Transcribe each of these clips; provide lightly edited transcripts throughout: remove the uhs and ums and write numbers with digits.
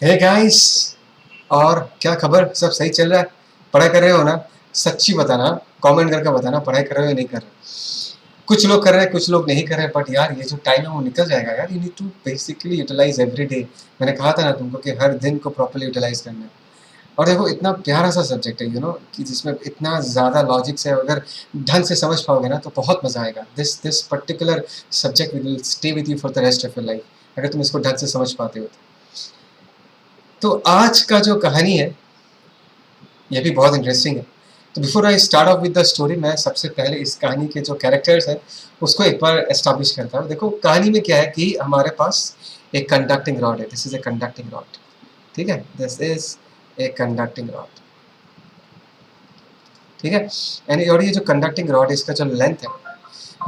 Hey guys, और क्या खबर? सब सही चल रहा है? पढ़ाई कर रहे हो ना? सच्ची बताना, कमेंट करके बताना पढ़ाई कर रहे हो या नहीं कर रहे। कुछ लोग कर रहे हैं, कुछ लोग नहीं कर रहे, बट यार ये जो टाइम है वो निकल जाएगा यार। You need to basically utilise every day. मैंने कहा था ना तुमको कि हर दिन को प्रॉपर्ली यूटिलाइज करना है। और देखो, इतना प्यारा सा सब्जेक्ट है कि जिसमें इतना ज़्यादा लॉजिक्स है। अगर ढंग से समझ पाओगे ना तो बहुत मज़ा आएगा। This particular subject will stay with you for the rest of your life, अगर तुम इसको ढंग से समझ पाते हो तो आज का जो कहानी है ये भी बहुत इंटरेस्टिंग है। तो before I start of with the story, मैं सबसे पहले इस कहानी के जो कैरेक्टर्स हैं उसको एक बार एस्टैब्लिश करता हूँ। देखो, कहानी में क्या है कि हमारे पास एक कंडक्टिंग रॉड है। This is a conducting rod, ठीक है। This is a conducting rod, ठीक है। और ये जो कंडक्टिंग रॉड है, इसका जो लेंथ है,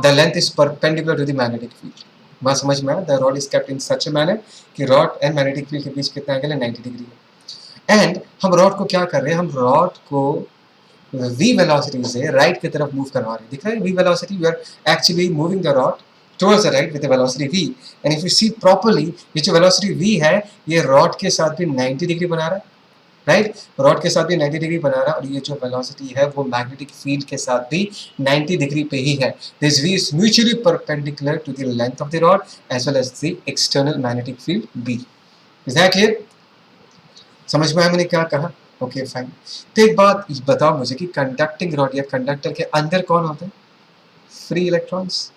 the length is perpendicular to the magnetic field. बात समझ में आया? The rod is kept in such a manner कि रॉड एंड मैग्नेटिक फील्ड के बीच कितना एंगल है? 90 डिग्री है। एंड हम रॉड को क्या कर रहे हैं? हम रॉड को v वेलोसिटी से राइट की तरफ मूव करवा रहे हैं। दिख रहा है v velocity? We are actually moving the rod towards the right with the velocity v। And if you see properly, ये जो वेलोसिटी v है ये रॉड के साथ भी 90 डिग्री बना रहा है, राइट। रॉड के साथ भी 90 डिग्री बना रहा है, और ये जो वेलोसिटी है वो मैग्नेटिक फील्ड के साथ भी 90 डिग्री पे ही है। This v is mutually perpendicular to the length of the rod as well as the external magnetic field b। Is that clear? समझ में आया मैंने क्या कहा? Okay fine. तो एक बात बताओ मुझे कि कंडक्टिंग रॉड या कंडक्टर के अंदर कौन होते हैं? Free electrons,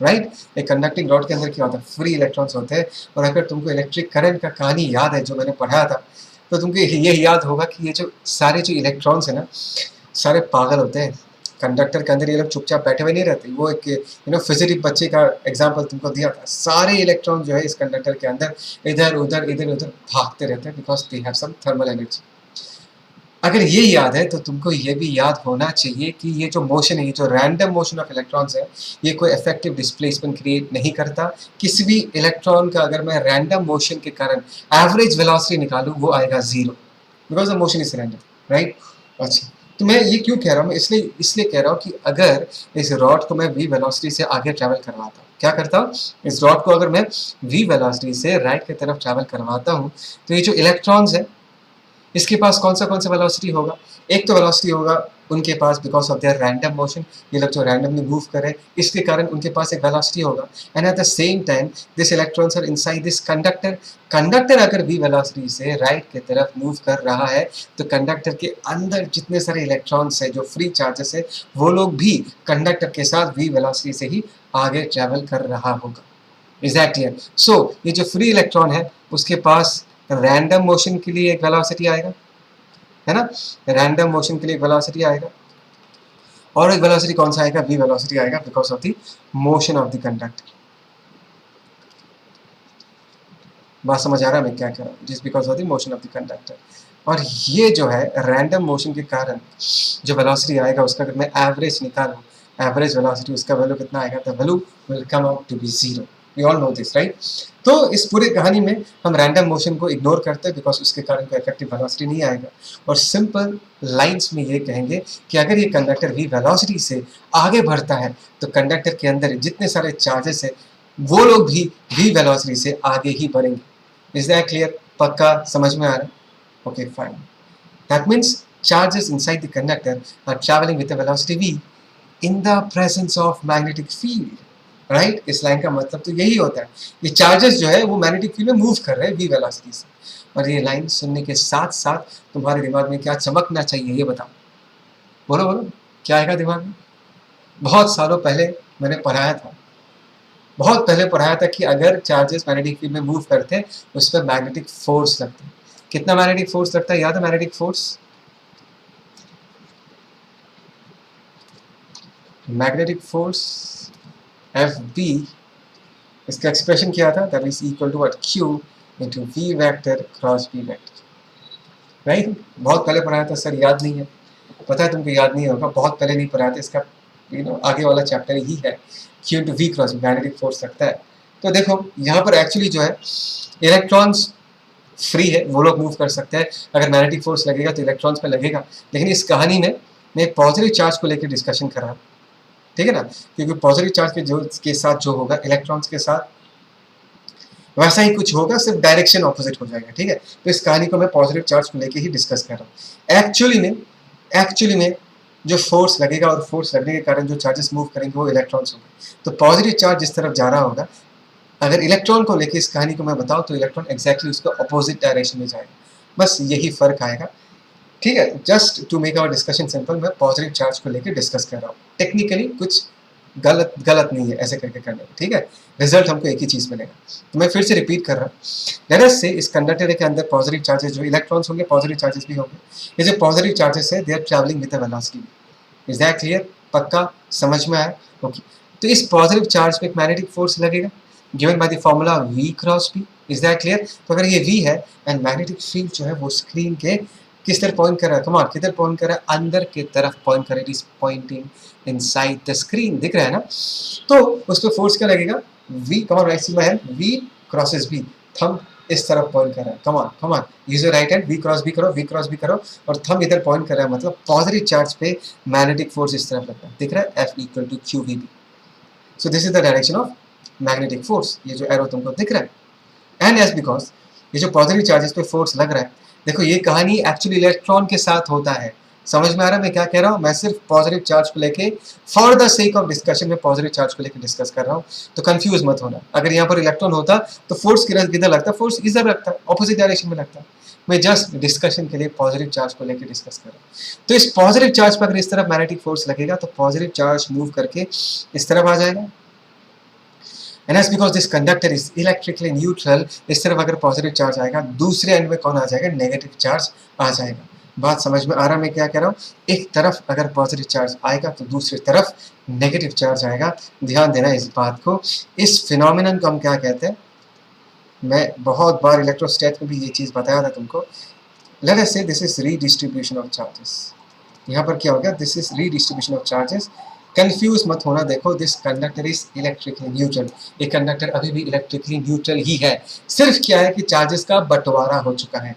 right. एक कंडक्टिंग रॉड के अंदर क्या होता है? फ्री इलेक्ट्रॉन्स होते हैं। और अगर तुमको इलेक्ट्रिक करंट का कहानी याद है जो मैंने पढ़ाया था, तो तुमको ये याद होगा कि ये जो सारे जो इलेक्ट्रॉन्स है ना, सारे पागल होते हैं। कंडक्टर के अंदर ये लोग चुपचाप बैठे हुए नहीं रहते। वो एक फिजिक्स बच्चे का एग्जाम्पल तुमको दिया था। सारे इलेक्ट्रॉन जो है इस कंडक्टर के अंदर इधर उधर भागते रहते हैं, because they have some thermal energy. अगर ये याद है तो तुमको ये भी याद होना चाहिए कि ये जो मोशन है, ये जो रैंडम मोशन ऑफ इलेक्ट्रॉन्स है, ये कोई इफेक्टिव डिस्प्लेसमेंट क्रिएट नहीं करता। किसी भी इलेक्ट्रॉन का अगर मैं रैंडम मोशन के कारण एवरेज वेलोसिटी निकालूं, वो आएगा 0, because the motion is random, right. अच्छा, तो मैं ये क्यों कह रहा हूँ? मैं इसलिए कह रहा हूँ कि अगर इस रॉड को मैं v वेलोसिटी से आगे ट्रैवल करवाता हूँ, क्या करता हूँ? इस रॉड को अगर मैं v वेलोसिटी से राइट की तरफ ट्रैवल करवाता हूँ, तो ये जो इलेक्ट्रॉन्स है इसके पास कौन सा वेलोसिटी होगा? एक तो वेलोसिटी होगा उनके पास because of their random motion, ये लोग जो रैंडमली मूव कर रहे हैं इसके कारण उनके पास एक वेलोसिटी होगा। And at the same time this electrons are inside this conductor. Conductor अगर v वेलोसिटी से राइट की तरफ मूव कर रहा है, तो कंडक्टर के अंदर जितने सारे इलेक्ट्रॉन्स है जो फ्री चार्जेस है, वो लोग भी कंडक्टर के साथ v वेलोसिटी से ही आगे ट्रैवल कर रहा होगा। Is that clear? सो ये जो फ्री इलेक्ट्रॉन है उसके पास रैंडम मोशन के लिए एक वेलोसिटी आएगा, है ना। रैंडम मोशन के लिए एक वेलोसिटी आएगा, और एक वेलोसिटी कौन सा आएगा? v वेलोसिटी आएगा because of the motion of the conductor. बात समझ आ रहा है मैं क्या कह रहा हूँ? जिस because of the motion of the conductor. और ये जो है रैंडम मोशन के कारण जो वेलोसिटी आएगा उसका अगर मैं एवरेज निकालूं, एवरेज वेलोसिटी उसका वैल्यू कितना आएगा? The value will come out to be 0। We all know this, right. तो इस पूरे कहानी में हम रैंडम मोशन को इग्नोर करते हैं बिकॉज उसके कारण कोई इफेक्टिव वेलोसिटी नहीं आएगा, और सिंपल लाइंस में ये कहेंगे कि अगर ये कंडक्टर v वेलोसिटी से आगे बढ़ता है तो कंडक्टर के अंदर जितने सारे चार्जेस है वो लोग भी v वेलोसिटी से आगे ही बढ़ेंगे। Is that clear? पक्का समझ में आ रहा है? Okay fine. That means charges inside the conductor are traveling with a velocity v in the presence of magnetic field, right. इस लाइन का मतलब तो यही होता है, ये चार्जेस जो है वो मैग्नेटिक फील्ड में मूव कर रहे हैं v वेलोसिटी से। और ये लाइन सुनने के साथ साथ तुम्हारे दिमाग में क्या चमकना चाहिए ये बताओ? बोलो बोलो, क्या आएगा दिमाग में? बहुत सालों पहले मैंने पढ़ाया था, बहुत पहले पढ़ाया था कि अगर चार्जेस मैग्नेटिक फील्ड में मूव करते हैं उस पर मैग्नेटिक फोर्स लगता है। कितना मैग्नेटिक फोर्स लगता है? याद है magnetic force? Magnetic force FB, इसका एक्सप्रेशन क्या था? That is equal to what? Q into V vector cross B vector, right. बहुत पहले पढ़ाया था सर, याद नहीं है? पता है तुमको याद नहीं होगा, बहुत पहले नहीं पढ़ाया था। इसका आगे वाला चैप्टर ही है Q into V cross magnetic force लगता है। तो देखो यहाँ पर एक्चुअली जो है इलेक्ट्रॉन्स फ्री है, वो लोग मूव कर सकते हैं। अगर मैग्नेटिक फोर्स लगेगा तो इलेक्ट्रॉन्स पे लगेगा। लेकिन इस कहानी में मैं एक पॉजिटिव चार्ज को लेकर डिस्कशन कर रहा हूँ, ठीक है ना। क्योंकि पॉजिटिव चार्ज के साथ जो होगा इलेक्ट्रॉन्स के साथ वैसा ही कुछ होगा, सिर्फ डायरेक्शन ऑपोजिट हो जाएगा, ठीक है। तो इस कहानी को मैं पॉजिटिव चार्ज को लेके ही डिस्कस कर रहा हूँ। एक्चुअली में जो फोर्स लगेगा और फोर्स लगने के कारण जो चार्जेस मूव करेंगे वो इलेक्ट्रॉन्स होंगे। तो पॉजिटिव चार्ज जिस तरफ जा रहा होगा, अगर इलेक्ट्रॉन को लेके इस कहानी को मैं बताऊं तो इलेक्ट्रॉन एग्जैक्टली उसके अपोजिट डायरेक्शन में जाएगा, बस यही फर्क आएगा, ठीक है। Just to make our discussion simple, मैं पॉजिटिव चार्ज को लेके डिस्कस कर रहा हूँ। टेक्निकली कुछ गलत नहीं है ऐसे करके करने में, ठीक है। रिजल्ट हमको एक ही चीज मिलेगा। तो मैं फिर से रिपीट कर रहा हूँ। लेट अस से इस कंडक्टर के अंदर पॉजिटिव चार्जेस, जो इलेक्ट्रॉन्स होंगे पॉजिटिव चार्जेस भी होंगे। ये जो पॉजिटिव चार्जेस है they are travelling with the velocity. Is that clear? पक्का समझ में आया? ओके। तो इस पॉजिटिव चार्ज पे एक मैग्नेटिक फोर्स लगेगा given by the formula V cross P। Is that clear? तो अगर ये V है एंड मैग्नेटिक फील्ड जो है वो स्क्रीन के किस तरफ पॉइंट कर रहा है, कम ऑन, किधर पॉइंट कर रहा है, अंदर की तरफ पॉइंट कर रहा है, it is pointing inside the screen, दिख रहा है ना। तो उस पर फोर्स क्या लगेगा, V, come on, right see my hand, V crosses B, thumb इस तरफ पॉइंट कर रहा है, come on use your right hand, V cross B करो, V क्रॉस B करो, और थंब इधर पॉइंट कर रहा है, मतलब पॉजिटिव चार्ज पे मैग्नेटिक फोर्स इस तरफ लगता है, दिख रहा है, F equal to QVB। So this is the direction of magnetic force, ये जो एरो तुमको दिख रहा है। एंड एज बिकॉज ये जो पॉजिटिव चार्जेस पे फोर्स लग रहा है, देखो ये कहानी एक्चुअली इलेक्ट्रॉन के साथ होता है। समझ में आ रहा है मैं क्या कह रहा हूँ? मैं सिर्फ पॉजिटिव चार्ज को लेके for the sake of discussion में पॉजिटिव चार्ज को लेके डिस्कस कर रहा हूँ, तो कंफ्यूज मत होना। अगर यहाँ पर इलेक्ट्रॉन होता तो फोर्स किधर लगता, फोर्स इधर लगता है, ऑपोजिट डायरेक्शन में लगता है। मैं जस्ट डिस्कशन के लिए पॉजिटिव चार्ज को लेकर डिस्कस कर रहा हूँ। तो इस पॉजिटिव चार्ज पर अगर इस तरफ मैग्नेटिक फोर्स लगेगा तो पॉजिटिव चार्ज मूव करके इस तरफ आ जाएगा। And that's because this conductor is electrically neutral, इस तरफ अगर पॉजिटिव चार्ज आएगा, दूसरे एंड में कौन आ जाएगा, नेगेटिव चार्ज आ जाएगा। बात समझ में आ रहा है मैं क्या कह रहा हूँ? एक तरफ अगर पॉजिटिव चार्ज आएगा तो दूसरी तरफ नेगेटिव चार्ज आएगा। ध्यान देना इस बात को। इस फिनोमिनन को हम क्या कहते हैं, मैं बहुत बार इलेक्ट्रोस्टैट में भी ये चीज़ बताया था तुमको। Late us say this is redistribution of charges. यहाँ पर क्या हो गया, this is redistribution of charges. Confuse मत होना, देखो this conductor is electrically neutral, ये कंडक्टर अभी भी इलेक्ट्रिकली न्यूट्रल ही है, सिर्फ क्या है कि चार्जेस का बंटवारा हो चुका है।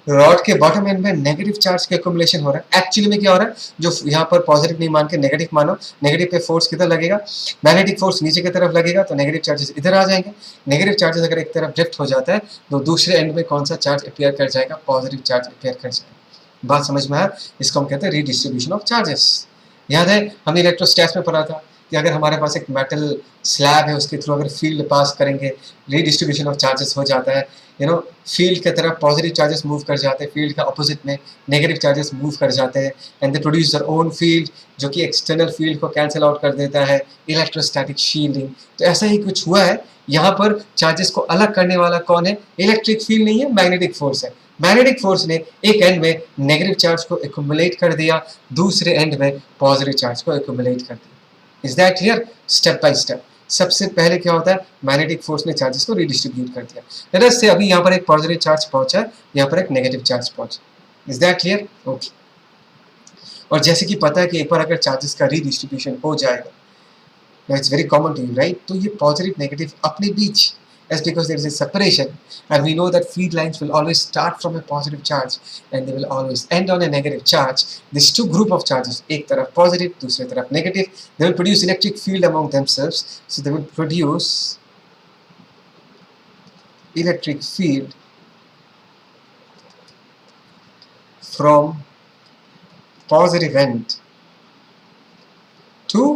रॉड के बॉटम एंड में नेगेटिव चार्ज का एक्युमुलेशन हो रहा है। एक्चुअली में क्या हो रहा है, जो यहाँ पर पॉजिटिव नहीं मान के नेगेटिव मानो, नेगेटिव पे फोर्स किधर लगेगा, मैग्नेटिक फोर्स नीचे की तरफ लगेगा, तो नेगेटिव चार्जेस इधर आ जाएंगे। नेगेटिव चार्जेस अगर एक तरफ ड्रिफ्ट हो जाता है तो दूसरे एंड में कौन सा चार्ज अपियर कर जाएगा, पॉजिटिव चार्ज अपियर कर जाएगा। बात समझ में आया? इसको हम कहते हैं रीडिस्ट्रीब्यूशन ऑफ चार्जेस। याद है हमने इलेक्ट्रोस्टैट्स में पढ़ा था कि अगर हमारे पास एक मेटल स्लैब है उसके थ्रू अगर फील्ड पास करेंगे, रीडिस्ट्रीब्यूशन ऑफ चार्जेस हो जाता है। फील्ड की तरफ पॉजिटिव चार्जेस मूव कर जाते हैं, फील्ड का ऑपोजिट में नेगेटिव चार्जेस मूव कर जाते हैं, and they produce their own field जो कि एक्सटर्नल फील्ड को कैंसिल आउट कर देता है, इलेक्ट्रोस्टैटिक शील्डिंग। तो ऐसा ही कुछ हुआ है यहाँ पर। चार्जेस को अलग करने वाला कौन है, इलेक्ट्रिक फील्ड नहीं है, मैग्नेटिक फोर्स है। मैग्नेटिक फोर्स ने एक एंड में नेगेटिव चार्ज को एक्युमुलेट कर दिया, दूसरे एंड में पॉजिटिव चार्ज को एक्युमुलेट कर दिया। Is that clear? Step by step. सबसे पहले क्या होता है, मैग्नेटिक फोर्स ने चार्जेस को रिडिस्ट्रीब्यूट कर दिया। लेट अस से अभी यहाँ पर एक पॉजिटिव चार्ज पहुंचा है, यहाँ पर एक नेगेटिव चार्ज पहुंचा। Is that clear? ओके। और जैसे कि पता है कि एक बार अगर चार्जेस का रिडिस्ट्रीब्यूशन हो जाएगा, it's very common to you, right? तो ये पॉजिटिव नेगेटिव अपने बीच, as because there is a separation, and we know that field lines will always start from a positive charge and they will always end on a negative charge. These two group of charges, एक तरफ positive, दूसरी तरफ negative, they will produce electric field among themselves. So they will produce electric field from positive end to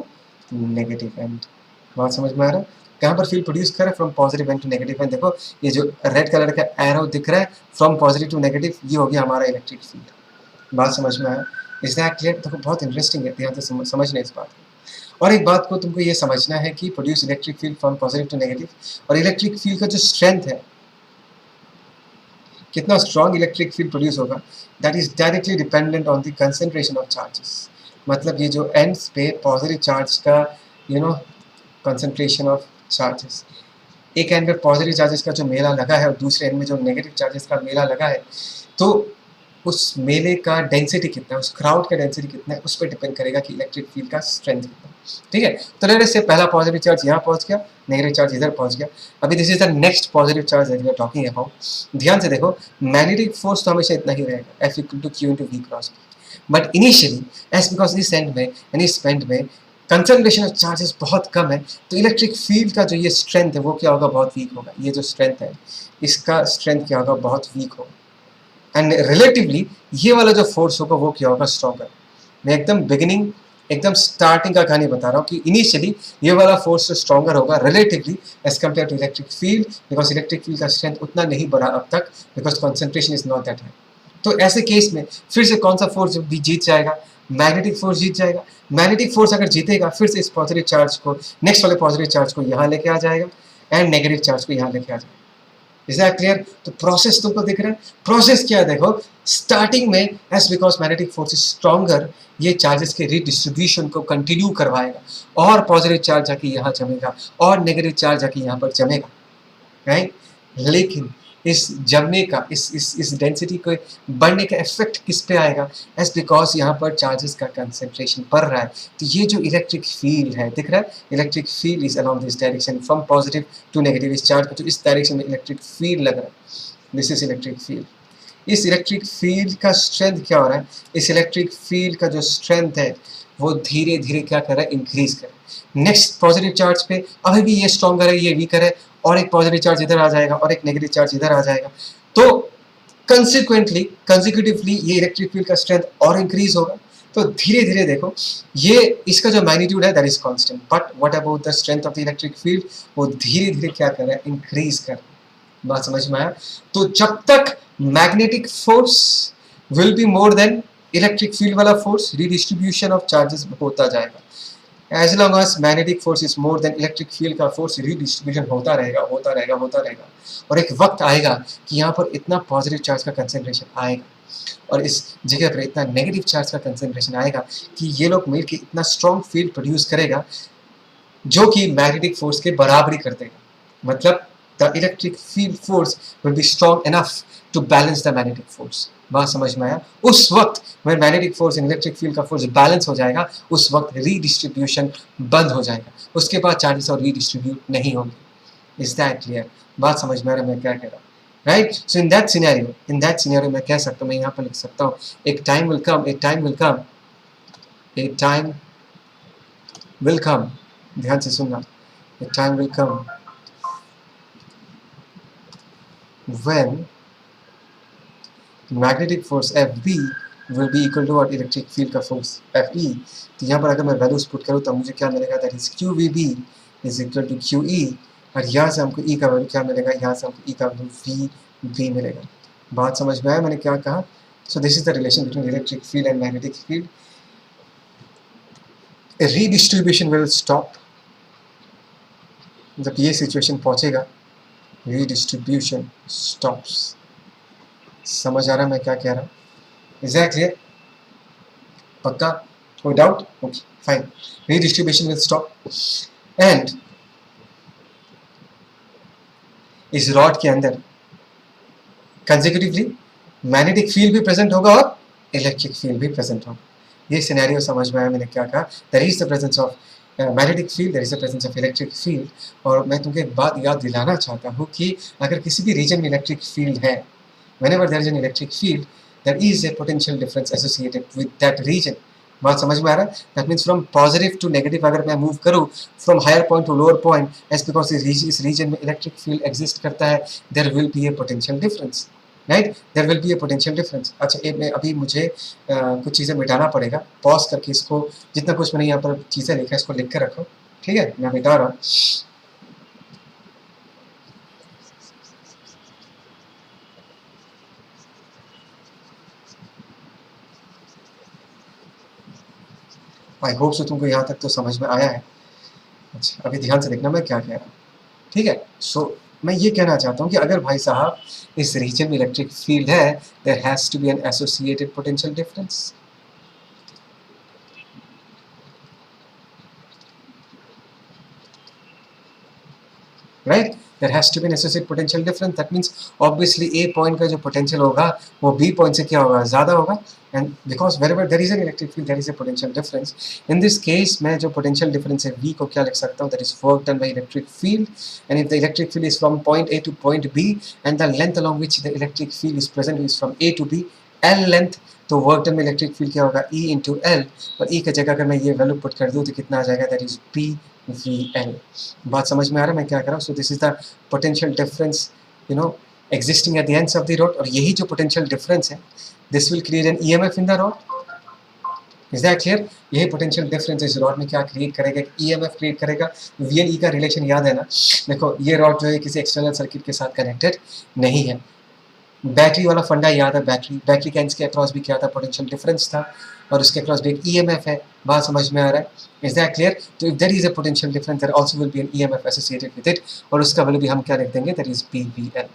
negative end. बात समझ में आ रहा है? कहाँ पर फील्ड प्रोड्यूस कर रहा है, from positive end to negative end. देखो ये जो रेड कलर का एरो दिख रहा है फ्रॉम पॉजिटिव टू नेगेटिव, ये हो गया हमारा इलेक्ट्रिक फील्ड। बात समझ में आया? Is that clear? देखो बहुत इंटरेस्टिंग है, ध्यान से समझना इस बात को। और एक बात को तुमको ये समझना है कि produce electric field from positive to negative, और इलेक्ट्रिक फील्ड का जो स्ट्रेंथ है, कितना स्ट्रॉन्ग इलेक्ट्रिक फील्ड प्रोड्यूस होगा, that is directly dependent on the concentration of charges. मतलब ये जो एंड्स पे पॉजिटिव चार्ज का कंसंट्रेशन ऑफ चार्जेस, एक एंड में पॉजिटिव चार्जेस का जो मेला लगा है और दूसरे एंड में जो नेगेटिव चार्जेस का मेला लगा है, तो उस मेले का डेंसिटी कितना है, उस क्राउड का डेंसिटी कितना है, उस पर डिपेंड करेगा कि इलेक्ट्रिक फील्ड का स्ट्रेंथ कितना है। ठीक है? तो लेट अस से पहला पॉजिटिव चार्ज यहाँ पहुँच गया, नेगेटिव चार्ज इधर पहुँच गया। अभी this is the next positive charge that we are talking about. ध्यान से देखो, मैग्नेटिक फोर्स तो हमेशा इतना ही रहेगा, F equal to Q into V cross. But initially as because इस एंड में यानी इस एंड में कंसंट्रेशन ऑफ चार्जेस बहुत कम है, तो इलेक्ट्रिक फील्ड का जो ये स्ट्रेंथ है वो क्या होगा, बहुत वीक होगा। ये जो स्ट्रेंथ है इसका स्ट्रेंथ क्या होगा, बहुत वीक होगा। एंड रिलेटिवली ये वाला जो फोर्स होगा वो क्या होगा, स्ट्रॉन्गर। मैं एकदम बिगिनिंग, एकदम स्टार्टिंग का कहानी बता रहा हूँ कि इनिशियली ये वाला फोर्स स्ट्रॉन्गर होगा relatively as compare to electric field, because electric field का स्ट्रेंथ उतना नहीं बढ़ा अब तक, because concentration is not that high. तो ऐसे केस में फिर से कौन सा फोर्स भी जीत जाएगा, मैग्नेटिक फोर्स जीत जाएगा। मैग्नेटिक फोर्स अगर जीतेगा फिर से इस पॉजिटिव चार्ज को, नेक्स्ट वाले पॉजिटिव चार्ज को यहाँ लेके आ जाएगा एंड नेगेटिव चार्ज को यहाँ लेके आ जाएगा। Is that clear? तो प्रोसेस तुमको दिख रहा है। प्रोसेस क्या है देखो, स्टार्टिंग में as because magnetic force is stronger, ये चार्जेस के रिडिस्ट्रीब्यूशन को कंटिन्यू करवाएगा और पॉजिटिव चार्ज जाके यहाँ जमेगा और नेगेटिव चार्ज जाके यहाँ पर जमेगा, राइट। लेकिन इस जमने का, इस डेंसिटी को बढ़ने का इफेक्ट किस पे आएगा, एज बिकॉज यहाँ पर चार्जेस का कंसेंट्रेशन बढ़ रहा है। तो ये जो इलेक्ट्रिक फील्ड है दिख रहा है, electric field is along this direction from positive to negative. इस चार्ज को तो इस डायरेक्शन में इलेक्ट्रिक फील्ड लग रहा है, दिस इज इलेक्ट्रिक फील्ड। इस इलेक्ट्रिक फील्ड का स्ट्रेंथ क्या हो रहा है, इस इलेक्ट्रिक फील्ड का जो स्ट्रेंथ है वो धीरे धीरे क्या कर रहा है, इंक्रीज कर रहा है। नेक्स्ट पॉजिटिव चार्ज पे अभी भी ये स्ट्रॉन्गर है, ये वीकर है, और एक पॉजिटिव चार्ज इधर आ जाएगा और एक नेगेटिव चार्ज इधर आ जाएगा। तो कंसिक्वेंटली ये इलेक्ट्रिक फील्ड का स्ट्रेंथ और इंक्रीज होगा। तो धीरे धीरे देखो, ये इसका जो मैग्नीट्यूड है that is constant, but what about the strength of the electric field, वो धीरे धीरे क्या कर रहा है, इंक्रीज कर रहा है। बात समझ में आया? तो जब तक magnetic force will be more than electric field वाला फोर्स, रिडिस्ट्रीब्यूशन ऑफ चार्जेस होता जाएगा। As long as magnetic force is more than electric field का फोर्स, रिडिस्ट्रीब्यूशन होता रहेगा होता रहेगा होता रहेगा। और एक वक्त आएगा कि यहाँ पर इतना पॉजिटिव चार्ज का कंसेंट्रेशन आएगा और इस जगह पर इतना नेगेटिव चार्ज का कंसेंट्रेशन आएगा कि ये लोग मिलकर इतना स्ट्रॉन्ग फील्ड प्रोड्यूस करेगा जो कि मैग्नेटिक फोर्स के बराबरी कर देगा। मतलब the electric field force will be strong enough to balance the magnetic force. बात समझ में आया? उस वक्त when magnetic force and electric field का फोर्स बैलेंस हो जाएगा, उस वक्त रीडिस्ट्रीब्यूशन बंद हो जाएगा, उसके बाद चार्जेस और रीडिस्ट्रीब्यूट नहीं होंगे। Is that clear? बात समझ में आ रहा है मैं क्या कह रहा हूँ, right? So in that scenario मैं कह सकता हूँ, मैं यहाँ पर लिख सकता हूँ, एक टाइम विल कम, ध्यान से सुनना, a time will come when magnetic force FB will be equal to what electric field का force FE। तो यहाँ पर अगर मैं वैल्यूज पुट करूँ तो मुझे क्या मिलेगा, that is QVB is equal to QE, और यहाँ से हमको E का वैल्यू क्या मिलेगा, यहाँ से हमको E का वैल्यू VB मिलेगा। बात समझ में आया मैंने क्या कहा? सो this is the relation between electric field and magnetic field. Redistribution will stop, जब ये सिचुएशन पहुंचेगा रीडिस्ट्रीब्यूशन स्टॉप्स। समझ आ रहा है मैं क्या कह रहा हूँ? Is that clear? पक्का? कोई doubt? Okay fine. Redistribution will stop and इस रॉड के अंदर कंसेक्यूटिवली मैग्नेटिक फील्ड भी प्रेजेंट होगा और इलेक्ट्रिक फील्ड भी प्रेजेंट होगा। ये सिनेरियो समझ में आया मैंने क्या कहा? There is the presence of magnetic field, there is the presence of electric field. और मैं तुमको एक बात याद दिलाना चाहता हूँ कि अगर किसी भी रीजन में इलेक्ट्रिक फील्ड है, whenever there is an electric field, there is a potential difference associated with that region। बात समझ में आ रहा है? That means from positive to negative अगर मैं मूव करूँ from higher point to lower point, as because इस region में electric field exist करता है, there will be a potential difference, right? There will be a potential difference। अच्छा एक में अभी मुझे कुछ चीज़ें मिटाना पड़ेगा, पॉज करके इसको, जितना कुछ मैंने यहाँ पर चीज़ें लिखा है इसको लिख कर रखो, ठीक है? मैं मिटा रहा हूँ। आई होप सो तुमको यहाँ तक तो समझ में आया है। अच्छा अभी ध्यान से देखना मैं क्या कह रहा हूँ, ठीक है? सो मैं ये कहना चाहता हूँ कि अगर भाई साहब इस रीजन में इलेक्ट्रिक फील्ड है, there has to be an associated potential difference. Right? there has to be an associated potential difference। that means obviously A point का जो potential होगा वो B point से क्या होगा, ज़्यादा होगा। and because wherever there is an electric field there is a potential difference। in this case मैं जो potential difference है V को क्या लिख सकता हूँ, that is work done by electric field। and if the electric field is from point A to point B and the length along which the electric field is present is from A to B, L length तो work done में electric field क्या होगा, E into L, और E की जगह अगर मैं ये वैल्यू पुट कर दूँ तो कितना आ जाएगा, दैट इज PVL। बात समझ में आ रहा है मैं क्या कर रहा हूँ? सो this is the potential difference you know existing at the ends of the rod, और यही जो पोटेंशियल डिफरेंस है, this will create an EMF in the rod. Is that clear? यही पोटेंशियल डिफरेंस इस रॉड में क्या क्रिएट करेगा, EMF create करेगा। VNE का रिलेशन याद है ना? देखो ये रॉड जो है किसी एक्सटर्नल सर्किट के साथ कनेक्टेड नहीं है। बैटरी वाला फंडा याद है, बैटरी का के अक्रॉस भी क्या था, पोटेंशियल डिफरेंस था, और उसके अक्रॉस भी एक EMF है। बात समझ में आ रहा है? Is that clear? तो if there is a potential difference there also will be an EMF associated with it, और उसका वैल्यू भी हम क्या लिख देंगे, that is PVL।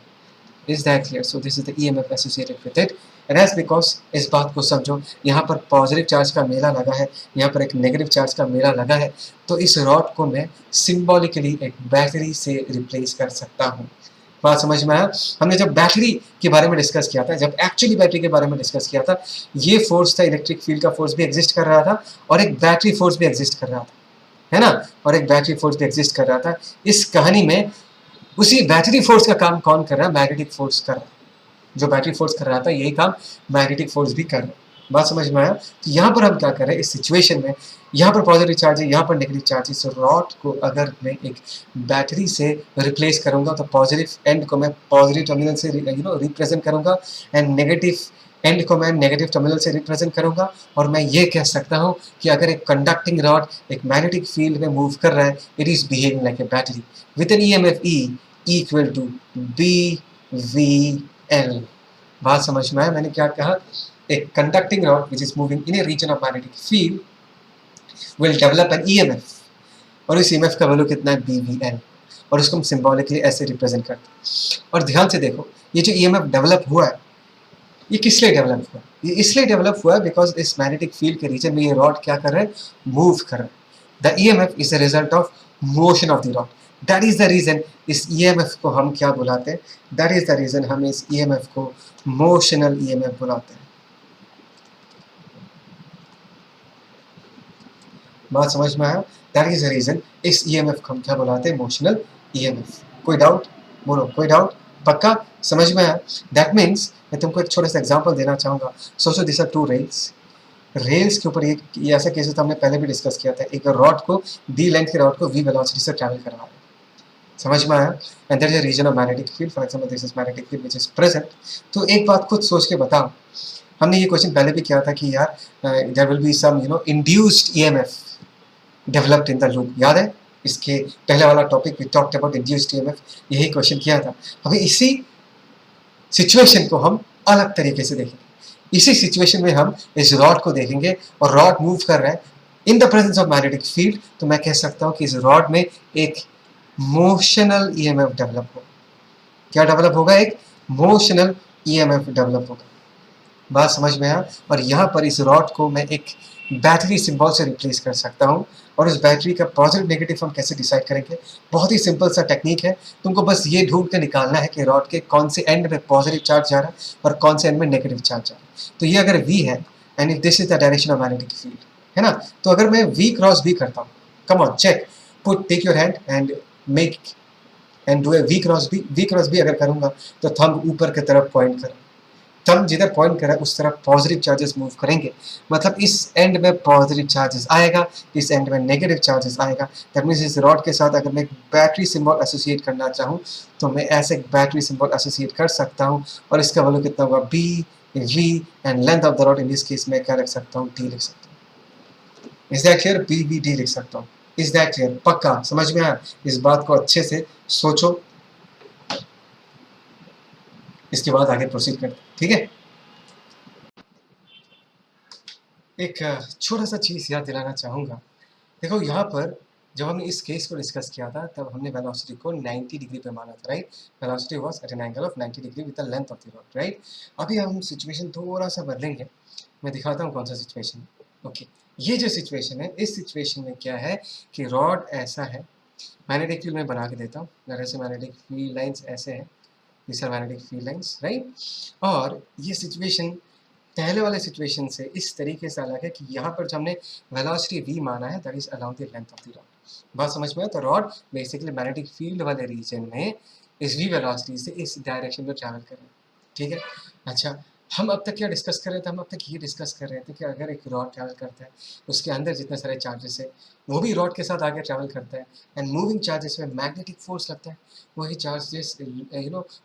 Is that clear? So this is the EMF associated with it. And that's because इस बात को समझो, यहाँ पर पॉजिटिव चार्ज का मेला लगा है, यहाँ पर एक नेगेटिव चार्ज का मेला लगा है, तो इस रॉड को मैं सिंबॉलिकली एक बैटरी से रिप्लेस कर सकता हूँ। बात समझ में आया? हमने जब बैटरी के बारे में डिस्कस किया था, जब एक्चुअली बैटरी के बारे में डिस्कस किया था, ये फोर्स था, इलेक्ट्रिक फील्ड का फोर्स भी एग्जिस्ट कर रहा था, और एक बैटरी फोर्स भी एग्जिस्ट कर रहा था, है ना? और एक बैटरी फोर्स भी एग्जिस्ट कर रहा था। इस कहानी में उसी बैटरी फोर्स का काम कौन कर रहा है, मैग्नेटिक फोर्स कर रहा है। जो बैटरी फोर्स कर रहा था यही काम मैग्नेटिक फोर्स भी कर रहा है। बात समझ में आया? तो यहाँ पर हम क्या कर रहे हैं इस सिचुएशन में, यहाँ पर पॉजिटिव चार्ज है, यहाँ पर नेगेटिव चार्ज है। सो रॉड को अगर मैं एक बैटरी से रिप्लेस करूंगा तो पॉजिटिव एंड को मैं पॉजिटिव टर्मिनल से रिप्रेजेंट करूंगा, एंड नेगेटिव एंड को मैं नेगेटिव टर्मिनल से रिप्रेजेंट करूंगा। और मैं ये कह सकता हूँ कि अगर एक कंडक्टिंग रॉड एक मैग्नेटिक फील्ड में मूव कर रहा है, it is behaving like a battery with an EMF E equal to BVL। बात समझ में आया मैंने क्या कहा? एक conducting rod which is moving in a region of magnetic field will develop an EMF, और इस EMF का वैल्यू कितना है, BVL, और उसको हम सिंबॉलिकली ऐसे रिप्रेजेंट करते हैं। और ध्यान से देखो, ये जो EMF डेवलप हुआ है, ये किस लिए डेवलप हुआ? ये इसलिए डेवलप हुआ है बिकॉज इस मैग्नेटिक फील्ड के रीजन में ये रॉड क्या कर रहा है, मूव कर रहा है। The EMF is the result of motion of the rod. That is the reason इस EMF को हम क्या बुलाते हैं, दैट इज द रीजन हम इस EMF को मोशनल EMF बुलाते हैं। बात समझ में आया? दैट इज द रीजन इस EMF को हम क्या बुलाते हैं, मोशनल EMF। कोई डाउट? बोलो कोई डाउट? पक्का समझ में आया? दैट मीन्स मैं तुमको एक छोटा सा एग्जांपल देना चाहूँगा। सोचो this are two rails, rails के ऊपर ये ऐसा केस तो हमने पहले भी डिस्कस किया था, एक रॉड को दी लेंथ के रॉड को V वेलोसिटी से ट्रैवल करवा रहा है। समझ में आया? And there is a region of magnetic field, for example this is magnetic field which is present. तो एक बात खुद सोच के बताओ, हमने ये क्वेश्चन पहले भी किया था कि यार there will be some induced EMF developed in the loop, याद है? इसके पहले वाला topic we talked about induced EMF, यही क्वेश्चन किया था। अभी इसी सिचुएशन को हम अलग तरीके से देखेंगे। इसी सिचुएशन में हम इस रॉड को देखेंगे, और रॉड मूव कर रहा है in the presence of magnetic field, तो मैं कह सकता हूँ कि इस रॉड में एक मोशनल EMF डेवलप होगा। क्या डेवलप होगा? एक मोशनल EMF डेवलप होगा। बात समझ में आया? और यहाँ पर इस रॉड को मैं एक बैटरी सिंबल से रिप्लेस कर सकता हूँ, और उस बैटरी का पॉजिटिव नेगेटिव हम कैसे डिसाइड करेंगे? बहुत ही सिंपल सा टेक्निक है, तुमको बस ये ढूंढ के निकालना है कि रॉड के कौन से एंड में पॉजिटिव चार्ज जा रहा है और कौन से एंड में नेगेटिव चार्ज जा रहा है। तो ये अगर V है and if this is the direction of magnetic field, है ना? तो अगर मैं V क्रॉस B करता हूँ, come on check, put take your hand and make and do a V cross B अगर करूँगा तो थंब ऊपर की तरफ पॉइंट कर, थंब जिधर पॉइंट करा उस तरफ पॉजिटिव चार्जेस मूव करेंगे, मतलब इस एंड में पॉजिटिव चार्जेस आएगा, इस एंड में नेगेटिव चार्जेस आएगा। दैट मीन्स इस रॉड के साथ अगर मैं एक बैटरी सिंबल एसोसिएट करना चाहूँ तो मैं ऐसे एक बैटरी सिंबल एसोसिएट कर सकता हूँ, और इसका वैल्यू कितना होगा, BV, and length of the rod in this case में क्या लिख सकता हूँ, D लिख सकता हूँ। Is that clear? BVD लिख सकता हूँ। Is that clear? पक्का समझ में आया? इस बात को अच्छे से सोचो, इसके बाद आगे प्रोसीड करते हैं, ठीक है? एक छोटा सा चीज़ याद दिलाना चाहूँगा। देखो यहाँ पर जब हमने इस केस को डिस्कस किया था तब हमने वेलोसिटी को 90 डिग्री पे माना था, right? Velocity was at an angle of 90 degree with the length of the rod, right? अभी हम सिचुएशन थोड़ा सा बदलेंगे, मैं दिखाता हूँ कौन सा सिचुएशन। ओके, ये जो सिचुएशन है, इस सिचुएशन में क्या है कि रॉड ऐसा है, मैग्नेटिक फील्ड में बना के देता हूँ, जैसे मैग्नेटिक फील्ड लाइन्स ऐसे हैं, this are magnetic field lines, right? और ये सिचुएशन पहले वाले सिचुएशन से इस तरीके से अलग है कि यहाँ पर जो हमने वेलोसिटी V माना है that is around the length of the rod. बात समझ में है? तो रॉड बेसिकली मैग्नेटिक फील्ड वाले रीजन में इस V वेलोसिटी से इस डायरेक्शन में ट्रैवल कर रहा है, ठीक है? अच्छा, हम अब तक क्या डिस्कस कर रहे थे, हम अब तक ये डिस्कस कर रहे थे कि अगर एक रॉड ट्रैवल करता है, उसके अंदर जितने सारे चार्जेस है वो भी रॉड के साथ आगे ट्रैवल करता है, एंड मूविंग चार्जेस में मैग्नेटिक फोर्स लगता है, वही चार्जेस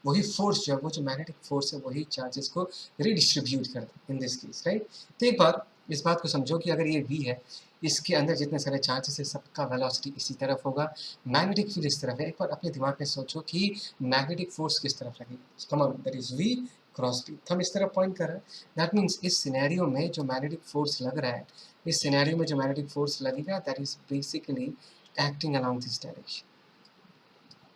वही फोर्स जो है, वो जो मैग्नेटिक फोर्स है वही चार्जेस को रिडिस्ट्रीब्यूट करता है इन दिस केस, राइट। तो एक बार इस बात को समझो कि अगर ये वी है, इसके अंदर जितने सारे चार्जेस है सबका वेलोसिटी इसी तरफ होगा, मैग्नेटिक फील्ड इस तरफ है। एक बार अपने दिमाग में सोचो कि मैग्नेटिक फोर्स किस तरफ लगेगी। Come on, that is V cross T, हम इस तरफ पॉइंट कर रहे हैं। दैट मीन्स इस सिनेरियो में जो मैग्नेटिक फोर्स लग रहा है, इस सिनेरियो में जो मैग्नेटिक फोर्स लगेगा, that is basically acting along this direction,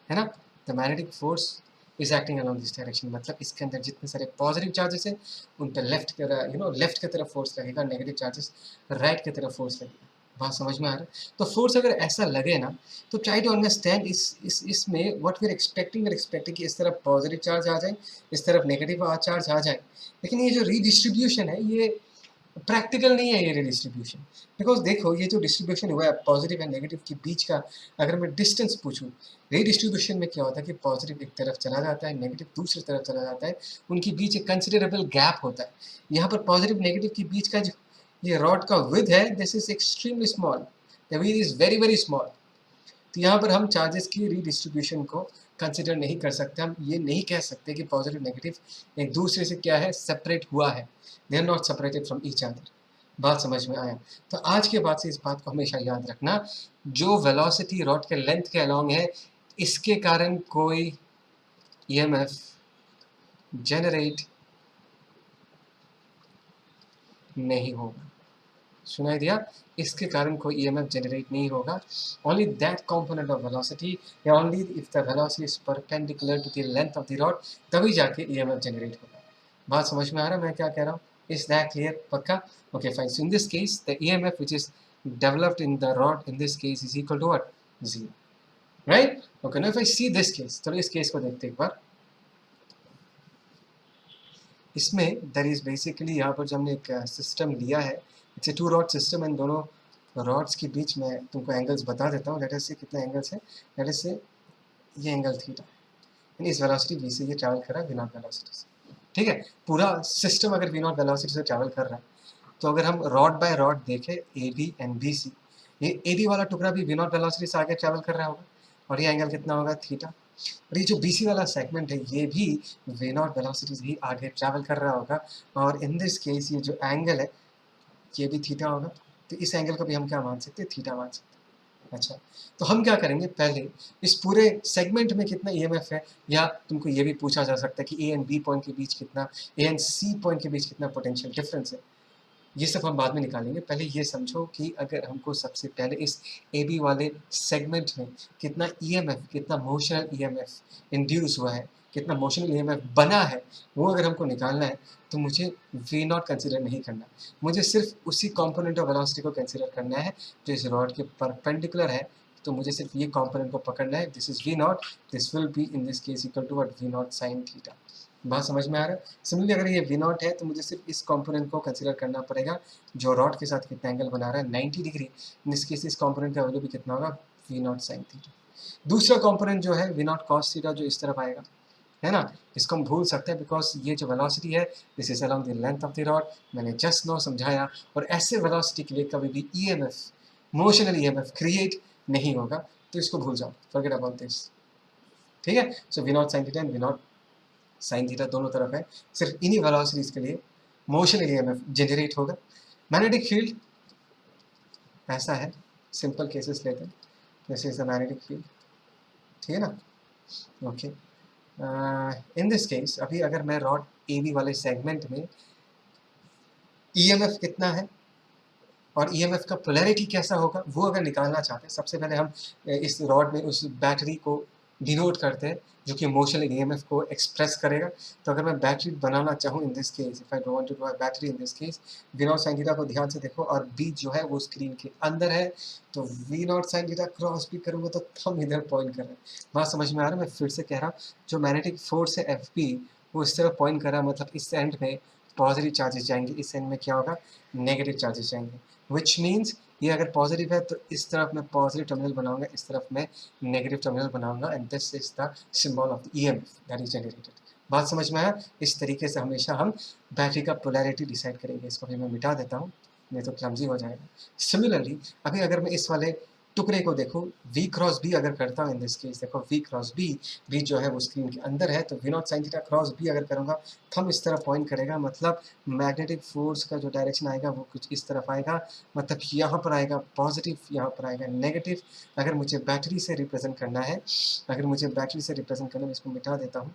है ना। The magnetic force is acting along this direction, मतलब इसके अंदर जितने सारे पॉजिटिव चार्जेस है उन पर लेफ्ट की तरफ फोर्स लगेगा, नेगेटिव चार्जेस राइट की तरफ फोर्स लगेगा। बात समझ में आ रहा है। तो फोर्स अगर ऐसा लगे ना, तो ट्राई टू अंडरस्टैंड इसमें व्हाट वी आर एक्सपेक्टिंग कि इस तरफ पॉजिटिव चार्ज आ जाए, इस तरफ नेगेटिव चार्ज आ जाए। लेकिन ये जो रीडिस्ट्रीब्यूशन है ये प्रैक्टिकल नहीं है, ये रिडिस्ट्रीब्यूशन। बिकॉज देखो ये जो डिस्ट्रीब्यूशन हुआ है पॉजिटिव एंड नेगेटिव के बीच का, अगर मैं डिस्टेंस पूछूं, रिडिस्ट्रीब्यूशन में क्या होता है कि पॉजिटिव एक तरफ चला जाता है, नेगेटिव दूसरी तरफ चला जाता है, उनके बीच एक कंसिडरेबल गैप होता है। यहाँ पर पॉजिटिव नेगेटिव के बीच का जो ये रॉड का विथ है, this is extremely small, the with is very very small. तो यहाँ पर हम चार्जेस की रीडिस्ट्रीब्यूशन को कंसिडर नहीं कर सकते, हम ये नहीं कह सकते कि पॉजिटिव नेगेटिव एक दूसरे से क्या है, सेपरेट हुआ है, they are not separated from each other. बात समझ में आया। तो आज के बाद से इस बात को हमेशा याद रखना, जो वेलोसिटी रॉड के लेंथ के अलोंग है, इसके कारण कोई ईएमएफ जनरेट नहीं होगा। सुनाई दिया? इसके कारण कोई ईएमएफ जनरेट नहीं होगा। Only that component of velocity, या only if the velocity is perpendicular to the length of the rod, तभी जाके ईएमएफ जनरेट होगा। बात समझ में आ रहा है मैं क्या कह रहा हूँ? Is that clear? पक्का? Okay fine. So in this case the EMF which is developed in the rod in this case is equal to what? 0, right? Okay, now if I see this case, चलो इस case को देखते एक बार। इसमें there is basically यहाँ पर जो हमने एक सिस्टम लिया है, it's a 2 rod system, and दोनों रॉड्स के बीच में तुमको एंगल्स बता देता हूँ। लेट अस से कितने एंगल्स हैं, लेट अस से ये एंगल थीटा, यानी इस वेलोसिटी v से ये ट्रैवल कर रहा है v0 वेलोसिटी से, ठीक है। पूरा सिस्टम अगर v0 वेलोसिटी से ट्रैवल कर रहा है, तो अगर हम रॉड बाय रॉड देखें A B and B C, ये ए बी वाला टुकड़ा भी v0 वेलोसिटी से आगे ट्रैवल कर रहा होगा, और ये एंगल कितना होगा, थीटा। और ये जो बी सी वाला सेगमेंट है ये भी v0 वेलोसिटी से ही आगे ट्रैवल कर रहा होगा, और इन दिस केस ये जो एंगल है ये भी थीटा होगा। तो इस एंगल को भी हम क्या मान सकते हैं, थीटा मान सकते हैं। अच्छा, तो हम क्या करेंगे, पहले इस पूरे सेगमेंट में कितना ईएमएफ है, या तुमको ये भी पूछा जा सकता है कि ए एंड बी पॉइंट के बीच कितना, ए एंड सी पॉइंट के बीच कितना पोटेंशियल डिफरेंस है, ये सब हम बाद में निकालेंगे। पहले ये समझो कि अगर हमको सबसे पहले इस ए बी वाले सेगमेंट में कितना ईएमएफ, कितना मोशनल ईएमएफ इंड्यूस हुआ है, कितना मोशनल ईएमएफ बना है, वो अगर हमको निकालना है, तो मुझे वी नॉट कंसिडर नहीं करना, मुझे सिर्फ उसी कंपोनेंट ऑफ वेलोसिटी को कंसिडर करना है जो इस रॉड के परपेंडिकुलर है। तो मुझे सिर्फ ये कंपोनेंट को पकड़ना है, this is V naught, this will be in this case equal to what, V naught sine theta. बात समझ में आ रहा है? सिमिलरली अगर ये वी नॉट है, तो मुझे सिर्फ इस कंपोनेंट को कंसिडर करना पड़ेगा जो रॉड के साथ कितना एंगल बना रहा है, 90 डिग्री। इन इस केस इस कंपोनेंट का वैल्यू भी कितना होगा, वी नॉट साइन थीटा। दूसरा कंपोनेंट जो है वी नॉट कॉस थीटा, जो इस तरफ आएगा, है ना, इसको हम भूल सकते हैं बिकॉज ये जो वेलोसिटी है this is along the length of the rod, मैंने जस्ट नो समझाया। और ऐसे वेलोसिटी के लिए कभी भी ईएमएफ, मोशनल ईएमएफ क्रिएट नहीं होगा, तो इसको भूल जाओ, फॉरगेट अबाउट दिस, ठीक है। So V naught sine theta and V naught sine theta दोनों तरफ है, सिर्फ इन्हीं वेलोसिटीज के लिए मोशनल ईएमएफ जनरेट होगा। मैग्नेटिक फील्ड ऐसा है, सिंपल केसेस लेते हैं, this is the magnetic field, ठीक है ना। ओके, इन दिस केस अभी अगर मैं रॉड ए बी वाले सेगमेंट में ईएमएफ कितना है और ईएमएफ का पोलैरिटी कैसा होगा वो अगर निकालना चाहते हैं, सबसे पहले हम इस रॉड में उस बैटरी को डिनोट करते हैं जो कि मोशनल ईएमएफ को एक्सप्रेस करेगा। तो अगर मैं बैटरी बनाना चाहूँ in this case, if I want to draw a battery in this case, V naught sine theta को ध्यान से देखो, और बी जो है वो स्क्रीन के अंदर है, तो V naught sine theta cross भी करूँगा तो हम इधर पॉइंट कर रहे हैं। बात समझ में आ रहा है? मैं फिर से कह रहा हूँ, जो मैग्नेटिक फोर्स है एफ पी वो इस तरफ पॉइंट कर रहा है, मतलब इस एंड में पॉजिटिव चार्जेस जाएंगे, इस एंड में क्या होगा, नेगेटिव चार्जेस जाएंगे, विच मीन्स ये अगर पॉजिटिव है तो इस तरफ मैं पॉजिटिव टर्मिनल बनाऊंगा, इस तरफ मैं नेगेटिव टर्मिनल बनाऊंगा, and this is the symbol of the EMF that is generated. बात समझ में आया? इस तरीके से हमेशा हम बैटरी का पोलैरिटी डिसाइड करेंगे। इसको भी मैं मिटा देता हूँ, नहीं तो क्लमजी हो जाएगा। सिमिलरली अभी अगर मैं इस वाले टुकड़े को देखूँ, V क्रॉस B अगर करता हूँ इन दिस केस, देखो V क्रॉस B, B जो है वो स्क्रीन के अंदर है, तो V not sine theta cross B अगर करूँगा, थंब इस तरफ पॉइंट करेगा, मतलब मैग्नेटिक फोर्स का जो डायरेक्शन आएगा वो कुछ इस तरफ आएगा, मतलब यहाँ पर आएगा पॉजिटिव, यहाँ पर आएगा नेगेटिव। अगर मुझे बैटरी से रिप्रेजेंट करना है, अगर मुझे बैटरी से रिप्रेजेंट करना है, इसको मिटा देता हूँ,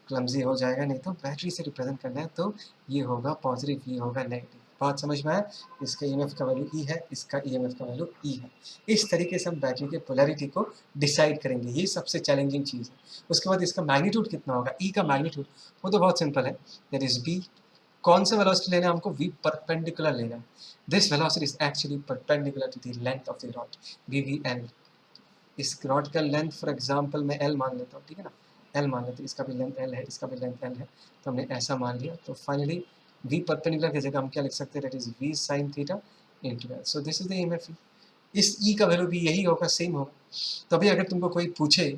क्लमजी हो जाएगा, नहीं तो बैटरी से रिप्रेजेंट करना है तो ये होगा पॉजिटिव, ये होगा नेगेटिव। बात समझ में आया? इसका ईएमएफ का वैल्यू ई है, इसका ईएमएफ का वैल्यू ई है। इस तरीके से हम बैटरी के पोलैरिटी को डिसाइड करेंगे, ये सबसे चैलेंजिंग चीज़ है। उसके बाद इसका मैग्नीट्यूड कितना होगा, ई का मैग्नीट्यूड, वो तो बहुत सिंपल है, दैट इज बी। कौन सा वेलोसिटी लेना है हमको, वी परपेंडिकुलर लेना है। This velocity is actually perpendicular to the length of the rod, V V L. इस रॉड का लेंथ फॉर एग्जांपल मैं एल मान लेता हूँ, ठीक है ना, एल मान लेते हैं, इसका भी लेंथ एल है, इसका भी लेंथ एल है, तो हमने ऐसा मान लिया। तो फाइनली वी परपेंडिकुलर की जगह हम क्या लिख सकते हैं, that is V sine theta into L. So this is the EMF. इस ई का वैल्यू भी यही होगा, सेम होगा। तभी अगर तुमको कोई पूछे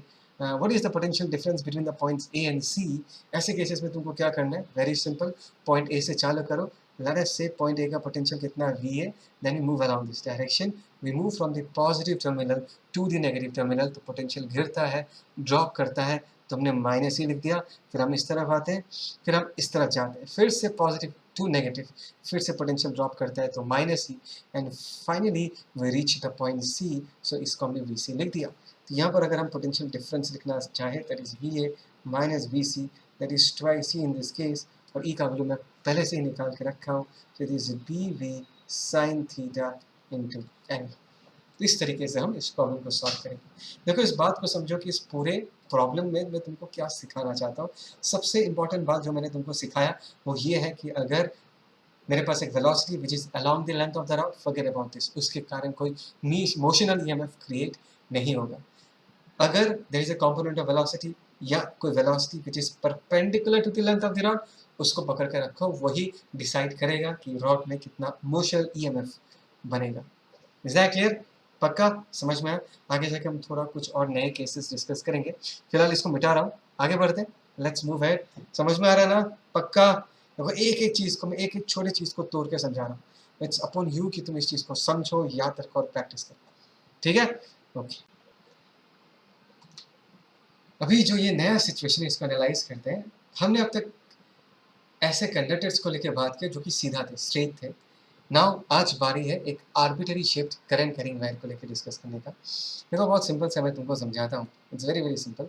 what is the potential difference between the points A and C, ऐसे केसेस में तुमको क्या करना है, वेरी सिंपल, पॉइंट ए से चालू करो, लेट अस से पॉइंट ए का पोटेंशियल कितना है, V A, then you move around this direction, we move from the positive terminal to the negative terminal, तो पोटेंशियल गिरता है, ड्रॉप करता है, तो हमने माइनस ही लिख दिया। फिर हम इस तरफ आते हैं, फिर हम इस तरफ जाते हैं, फिर से पॉजिटिव टू नेगेटिव, फिर से पोटेंशियल ड्रॉप करता है तो माइनस ही, and finally we reach the point C, so इसको हमने वी सी लिख दिया। तो यहाँ पर अगर हम पोटेंशियल डिफरेंस लिखना चाहें, that is V A minus V C, that is twice C in this case, और ई का वैल्यू मैं पहले से ही निकाल के रखा हूँ, तो it is B V sine theta into L. तो इस तरीके से हम इस प्रॉब्लम को सॉल्व करेंगे। देखो इस बात को समझो कि इस पूरे प्रॉब्लम में मैं तुमको क्या सिखाना चाहता हूँ। सबसे इंपॉर्टेंट बात जो मैंने तुमको सिखाया वो ये है कि अगर मेरे पास एक velocity which is along the length of the rod, forget about this, उसके कारण कोई मोशनल ईएमएफ क्रिएट नहीं होगा। अगर there is a component of velocity या कोई velocity which is perpendicular to the length of the rod, उसको पकड़ के रखो, वही डिसाइड करेगा कि रॉड में कितना मोशनल ईएमएफ बनेगा। Is that clear? पक्का समझ में आया? आगे जाके हम थोड़ा कुछ और नए केसेस डिस्कस करेंगे, फिलहाल इसको मिटा रहा हूँ, आगे बढ़ते हैं, लेट्स मूव हेड। समझ में आ रहा है ना? पक्का? देखो एक एक चीज़ को मैं एक एक छोटी चीज़ को तोड़ के समझा रहा हूँ, इट्स अपॉन यू कि तुम इस चीज़ को समझो, याद रखो और प्रैक्टिस करो, ठीक है? ओके, अभी जो ये नया सिचुएशन है इसको एनालाइज करते हैं। हमने अब तक ऐसे कंडक्टर्स को लेकर बात की जो कि सीधा थे, स्ट्रेट थे। नाउ आज बारी है एक arbitrary shaped current carrying wire को लेकर डिस्कस करने का। देखो बहुत सिंपल सा मैं तुमको समझाता हूँ, इट्स वेरी वेरी सिंपल।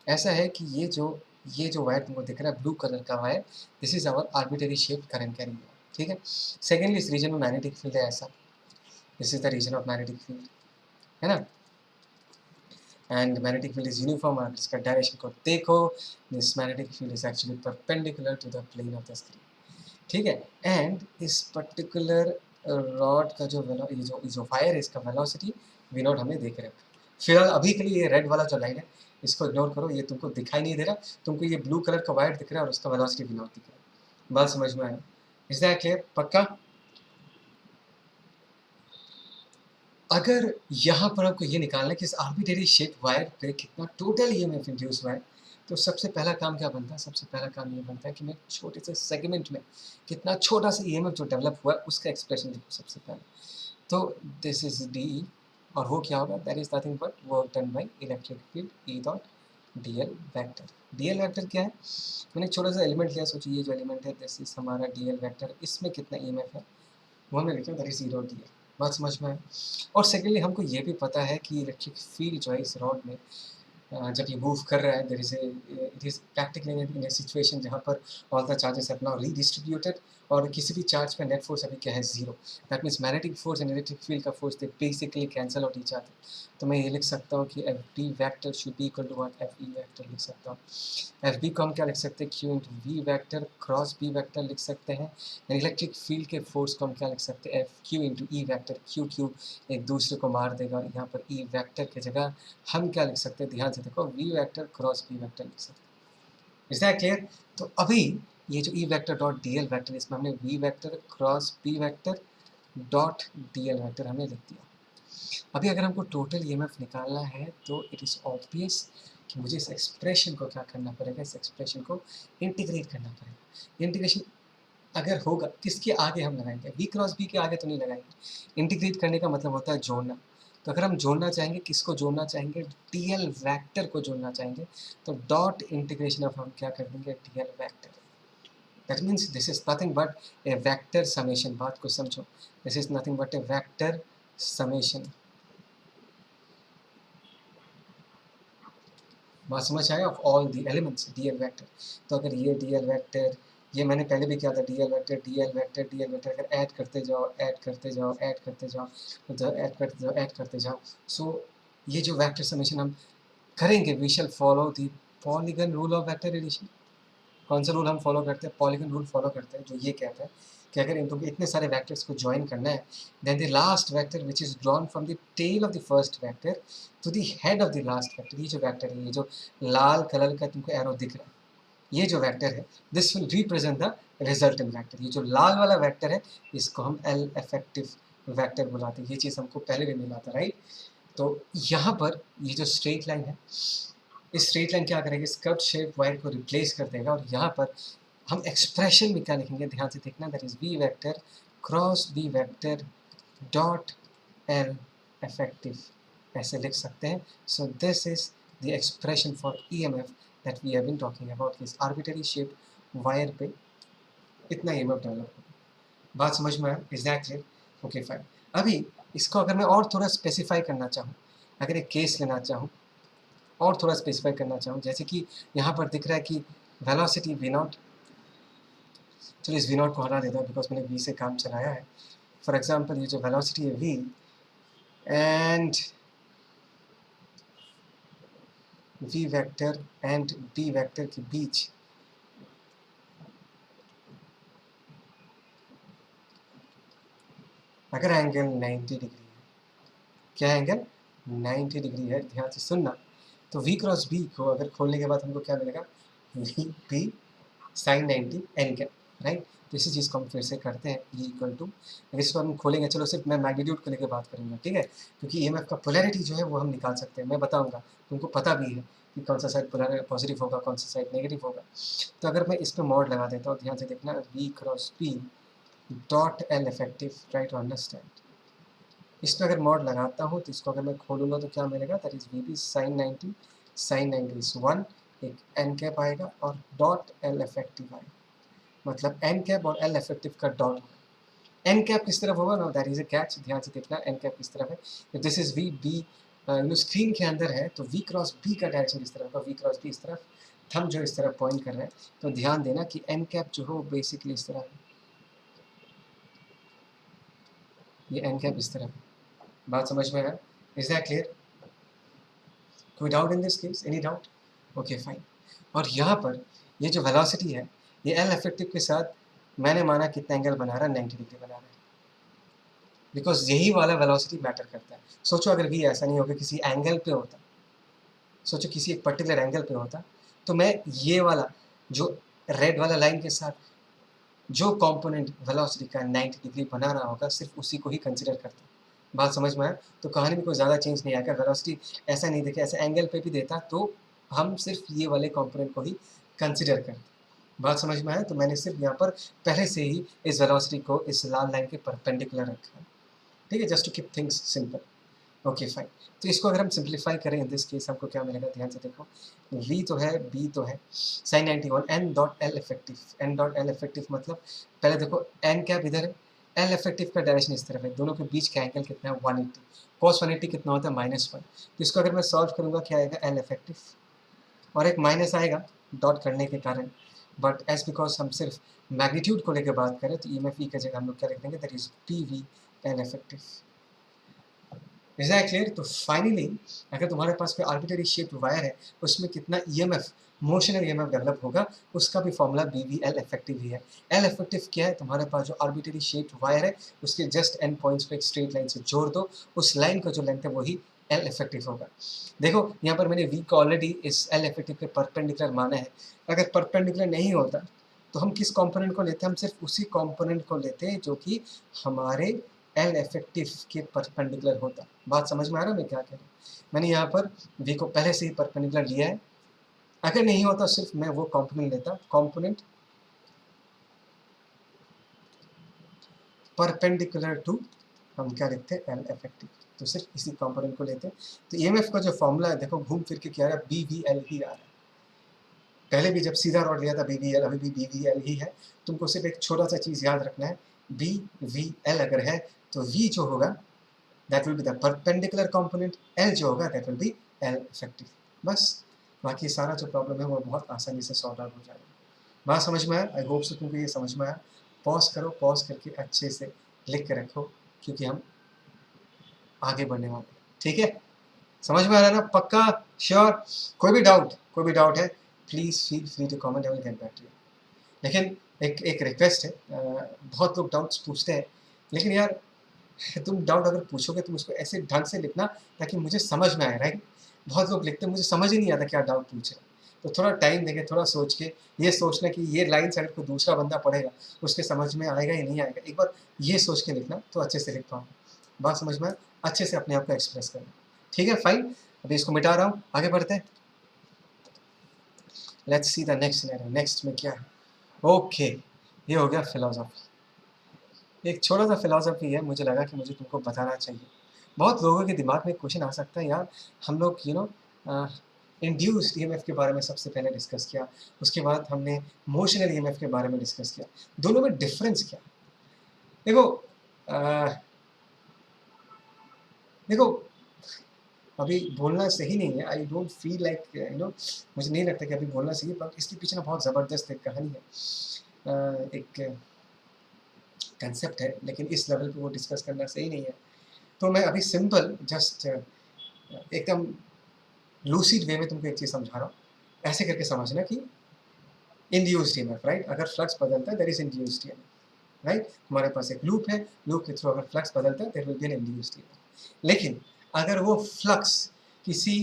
ऐसा है कि ये जो वायर तुमको दिख रहा है ब्लू कलर का wire, this is our arbitrary shaped current carrying wire, ठीक है? सेकेंडली इस रीजन में मैग्नेटिक फील्ड है ऐसा, this is the region of magnetic field, है ना? And magnetic field is uniform, और इसका डायरेक्शन को देखो, this magnetic field is actually perpendicular to the plane of the screen, ठीक है? एंड इस पर्टिकुलर रॉड का जो ये जो वायर है इसका वेलोसिटी वी नॉट हमें देख रखा है। फिलहाल अभी के लिए ये रेड वाला जो लाइन है इसको इग्नोर करो, ये तुमको दिखाई नहीं दे रहा, तुमको ये ब्लू कलर का वायर दिख रहा है और उसका वेलोसिटी वी नॉट दिख रहा है। बात समझ में आया? Is that clear? पक्का? अगर यहाँ पर आपको ये निकालना है कि इस आर्बिट्रेरी शेप वायर पे कितना टोटल ईएमएफ इंड्यूस हुआ है, तो सबसे पहला काम क्या बनता है? सबसे पहला काम ये बनता है कि मैं छोटे से सेगमेंट में कितना छोटा सा ईएमएफ जो डेवलप हुआ है उसका एक्सप्रेशन लिखूँ सबसे पहले। तो दिस इज डी, और वो क्या होगा, that is nothing but work done by electric field E dot d l vector. D l vector क्या है? मैंने एक छोटा सा एलिमेंट लिया, सोचिए ये जो एलिमेंट है दिस इज हमारा डी एल वैक्टर, इसमें कितना ईएमएफ है वो हमने लिखा, that is E dot d L. बात समझ में आए? और सेकेंडली हमको ये भी पता है कि इलेक्ट्रिक फील्ड जो है इस रॉड में जब ये मूव कर रहा है, there is it is practically in a situation जहाँ पर all the charges are now redistributed, और किसी भी चार्ज पे नेट फोर्स अभी क्या है, zero. That means magnetic force and electric field का force they basically cancel out each other. तो मैं ये लिख सकता हूँ कि F B vector should be equal to what, F E vector लिख सकता हूँ। एफ बी को हम क्या लिख सकते हैं, Q into V vector cross B vector लिख सकते हैं। इलेक्ट्रिक फील्ड के फोर्स को हम क्या लिख सकते हैं, F Q into E vector, Q Q एक दूसरे को मार देगा, और यहाँ पर ई वैक्टर की जगह हम क्या लिख सकते हैं, ध्यान से देखो, V vector cross B vector लिख सकते हैं। Is that clear? तो अभी ये जो E vector dot d l vector, इसमें हमने V vector cross B vector dot d l vector हमने लिख दिया। अभी अगर हमको टोटल ईएमएफ निकालना है तो इट इज़ ऑब्वियस कि मुझे इस एक्सप्रेशन को क्या करना पड़ेगा, इस एक्सप्रेशन को इंटीग्रेट करना पड़ेगा। इंटीग्रेशन अगर होगा किसके आगे हम लगाएंगे, v क्रॉस b के आगे तो नहीं लगाएंगे। इंटीग्रेट करने का मतलब होता है जोड़ना। तो अगर हम जोड़ना चाहेंगे, किसको जोड़ना चाहेंगे, dl वेक्टर को जोड़ना चाहेंगे, तो डॉट इंटीग्रेशन ऑफ हम क्या कर देंगे, dl vector. That means this is nothing but A vector summation. बात को समझो, this is nothing but A vector summation. बात समझ आया, of all the elements dl vector. तो अगर ये dl वेक्टर, ये मैंने पहले भी किया था, dl vector dl vector dl vector, अगर ऐड करते जाओ ऐड करते जाओ ऐड करते जाओ, तो ऐड करते जाओ ऐड करते जाओ, सो ये जो वेक्टर समेशन हम करेंगे, we shall follow the polygon rule of vector addition. कौन सा रूल हम फॉलो करते हैं, पॉलीगन रूल फॉलो करते हैं, जो ये कहता है कि अगर इनको इतने सारे वेक्टर्स को ज्वाइन करना है, then the last vector which is drawn from the tail of the first vector to the head of the last vector. ये जो वेक्टर है, ये जो लाल कलर का तुमको एरो दिख रहा है, ये जो वेक्टर है, this will represent the resultant vector. ये जो लाल वाला वेक्टर है, इसको हम एल इफेक्टिव वेक्टर बुलाते हैं। ये चीज़ हमको पहले भी मिला था, राइट। तो यहाँ पर ये जो स्ट्रेट लाइन है, इस स्ट्रेट लाइन क्या करेगी, स्कर्व शेप वायर को रिप्लेस कर देगा, और यहाँ पर हम एक्सप्रेशन में क्या लिखेंगे, ध्यान से देखना, that is B vector cross B vector dot L effective, ऐसे लिख सकते हैं। So this is the expression for EMF that we have been talking about. इस आर्बिटरी शेप वायर पे इतना EMF डेवलप होगा। बात समझ में आया, is that clear? Okay fine. अभी इसको अगर मैं और थोड़ा स्पेसिफाई करना चाहूँ, अगर एक केस लेना चाहूँ और थोड़ा स्पेसिफाई करना चाहूँ, जैसे कि यहाँ पर दिख रहा है कि वेलोसिटी v0, चलो इस v0 को हटा देता हूँ बिकॉज मैंने v से काम चलाया है। फॉर एग्जाम्पल ये जो वेलोसिटी है v and v vector and b vector के बीच अगर एंगल 90 डिग्री है, क्या एंगल 90 डिग्री है, ध्यान से सुनना, तो v क्रॉस b को अगर खोलने के बाद हमको क्या मिलेगा, v b sine 90 n cap, right. तो इसी चीज़ को हम फिर से करते हैं, e इक्वल टू, इसको हम खोलेंगे, चलो सिर्फ मैं मैग्नीट्यूड को लेकर बात करूँगा, ठीक है, क्योंकि EMF का पोलैरिटी जो है वो हम निकाल सकते हैं, मैं बताऊँगा, तुमको पता भी है कि कौन सा साइड पॉजिटिव होगा, कौन सा साइड नेगेटिव होगा। तो अगर मैं इस पर मोड लगा देता हूँ, ध्यान से देखना, v cross p dot L effective, try to understand. इस पर अगर मोड लगाता हूँ तो इसको अगर मैं खोलूँगा तो क्या मिलेगा, that is v B sine 90 is 1, एक एन कैप आएगा और डॉट एल इफेक्टिव आएगा, मतलब एन कैप और एल इफेक्टिव का डॉट होगा। एन कैप किस तरफ होगा ना, दैट इज ए कैच, ध्यान से देखना, एन कैप किस तरफ है, this is v B screen के अंदर है, तो वी क्रॉस बी का डायरेक्शन किस तरफ होगा, वी क्रॉस बी इस तरफ, थंब जो इस तरफ पॉइंट कर रहा है, तो ध्यान देना कि एन कैप जो हो बेसिकली इस तरह है, ये एन कैप इस तरफ है। बात समझ में आया, इज दैट क्लियर? कोई doubt in this case, any doubt? Okay fine. और यहाँ पर ये जो वेलोसिटी है, ये एल इफेक्टिव के साथ मैंने माना कितना एंगल बना रहा है, 90 डिग्री बना रहा है, बिकॉज यही वाला वेलोसिटी मैटर करता है। सोचो अगर भी ऐसा नहीं होगा, किसी एंगल पे होता, सोचो किसी एक पर्टिकुलर एंगल पे होता, तो मैं ये वाला जो रेड वाला लाइन के साथ जो कंपोनेंट वेलोसिटी का 90 डिग्री बना रहा होगा, सिर्फ उसी को ही कंसिडर करता। बात समझ में आया? तो कहानी में कोई ज़्यादा चेंज नहीं आएगा, वेलोसिटी ऐसा नहीं देखे, ऐसे एंगल पे भी देता तो हम सिर्फ ये वाले कंपोनेंट को ही कंसिडर करते। बात समझ में आया? तो मैंने सिर्फ यहाँ पर पहले से ही इस वेलोसिटी को इस लाल लाइन के परपेंडिकुलर रखा है, ठीक है, just to keep things simple. Okay fine. तो इसको अगर हम सिंप्लीफाई करें इन दिस केस, हमको क्या मिलेगा, ध्यान से देखो, v तो है, b तो है, sine 91, n dot L effective, n dot L effective मतलब पहले देखो n कैप इधर है, एल इफेक्टिव का डायरेक्शन इस तरफ है, दोनों के बीच का एंगल कितना है, 180, कॉस 180 कितना होता है, -1। तो इसको अगर मैं सॉल्व करूँगा, क्या आएगा, एल इफेक्टिव, और एक माइनस आएगा डॉट करने के कारण, बट एज बिकॉज हम सिर्फ मैग्नीट्यूड को लेकर बात करें, तो EMF की जगह हम लोग क्या लिख देंगे, that is P V L effective. Is that clear? तो फाइनली अगर तुम्हारे पास कोई आर्बिटरी शेप्ड वायर है, उसमें कितना EMF, मोशनल EMF डेवलप होगा, उसका भी फॉर्मूला BVL इफेक्टिव ही है। एल इफेक्टिव क्या है, तुम्हारे पास जो आर्बिटरी शेप्ड वायर है, उसके जस्ट एंड पॉइंट्स को एक स्ट्रेट लाइन से जोड़ दो, उस लाइन का जो लेंथ है वही एल इफेक्टिव होगा। देखो यहाँ पर मैंने V को ऑलरेडी इस एल इफेक्टिव के परपेंडिकुलर माना है, अगर परपेंडिकुलर नहीं होता तो हम किस कंपोनेंट को लेते हैं, हम सिर्फ उसी कंपोनेंट को लेते हैं जो कि हमारे एल इफेक्टिव के परपेंडिकुलर होता। बात समझ में आ रहा है मैं क्या कह रहा हूँ? मैंने यहाँ पर वी को पहले से ही परपेंडिकुलर लिया है। अगर नहीं होता सिर्फ मैं वो कंपोनेंट लेता, कंपोनेंट परपेंडिकुलर टू, हम क्या लिखते हैं, एल इफेक्टिव। तो सिर्फ इसी कंपोनेंट को लेते हैं। तो ईएमएफ का जो फॉर्मूला है देखो घूम फिर के क्या आ रहा है, बी वी एल ही आ रहा है। पहले भी जब सीधा रॉड लिया था बी वी एल, अभी भी बी वी एल ही है। तुमको सिर्फ एक छोटा सा चीज़ याद रखना है, बी वी एल अगर है तो वी जो होगा that will be the perpendicular component, L जो होगा that will be L effective. बस बाकी सारा जो प्रॉब्लम है वो बहुत आसानी से सॉल्व आउट हो जाएगा। बात समझ में आया? आई होप सो तुमको ये समझ में आया। पॉज करो, पॉज करके अच्छे से लिख के रखो क्योंकि हम आगे बढ़ने वाले हैं। ठीक है, समझ में आ रहा है ना? पक्का? श्योर? कोई भी डाउट है please feel free to comment, I will get back to you. लेकिन एक रिक्वेस्ट है, बहुत लोग डाउट्स पूछते हैं, लेकिन यार तुम डाउट अगर पूछोगे तुम उसको ऐसे ढंग से लिखना ताकि मुझे समझ में आए, राइट? बहुत लोग लिखते हैं मुझे समझ ही नहीं आता क्या डाउट पूछ रहे हैं। तो थोड़ा टाइम देके, थोड़ा सोच के, ये सोचना कि ये लाइन अगर कोई दूसरा बंदा पढ़ेगा उसके समझ में आएगा या नहीं आएगा, एक बार ये सोच के लिखना तो अच्छे से लिख पाऊँ। बात समझ में आए? अच्छे से अपने आप को एक्सप्रेस करना। ठीक है, फाइन। अभी इसको मिटा रहा हूँ, आगे बढ़ते हैं। Let's see the next scenario. Next में क्या है? ओके, ये हो गया फिलोसॉफी। एक छोटा सा फिलोसॉफी है, मुझे लगा कि मुझे तुमको बताना चाहिए। बहुत लोगों के दिमाग में क्वेश्चन आ सकता है यार, हम लोग इंड्यूस्ड ईएमएफ के बारे में सबसे पहले डिस्कस किया, उसके बाद हमने मोशनल ईएमएफ के बारे में डिस्कस किया। दोनों में डिफरेंस क्या? देखो देखो अभी बोलना सही नहीं है, आई डोंट फील लाइक मुझे नहीं लगता कि अभी बोलना सही है, पर इसके पीछे ना बहुत ज़बरदस्त एक कहानी है, एक कंसेप्ट है, लेकिन इस लेवल पे वो डिस्कस करना सही नहीं है। तो मैं अभी सिंपल जस्ट एकदम लूसिड वे में तुमको एक चीज़ समझा रहा हूँ। ऐसे करके समझना कि इंड्यूस्ड ईएमएफ, राइट? अगर फ्लक्स बदलता है there is induced EMF, right? हमारे पास एक लूप है, लूप के थ्रू अगर फ्लक्स बदलता है there will be an induced EMF. लेकिन अगर वो फ्लक्स किसी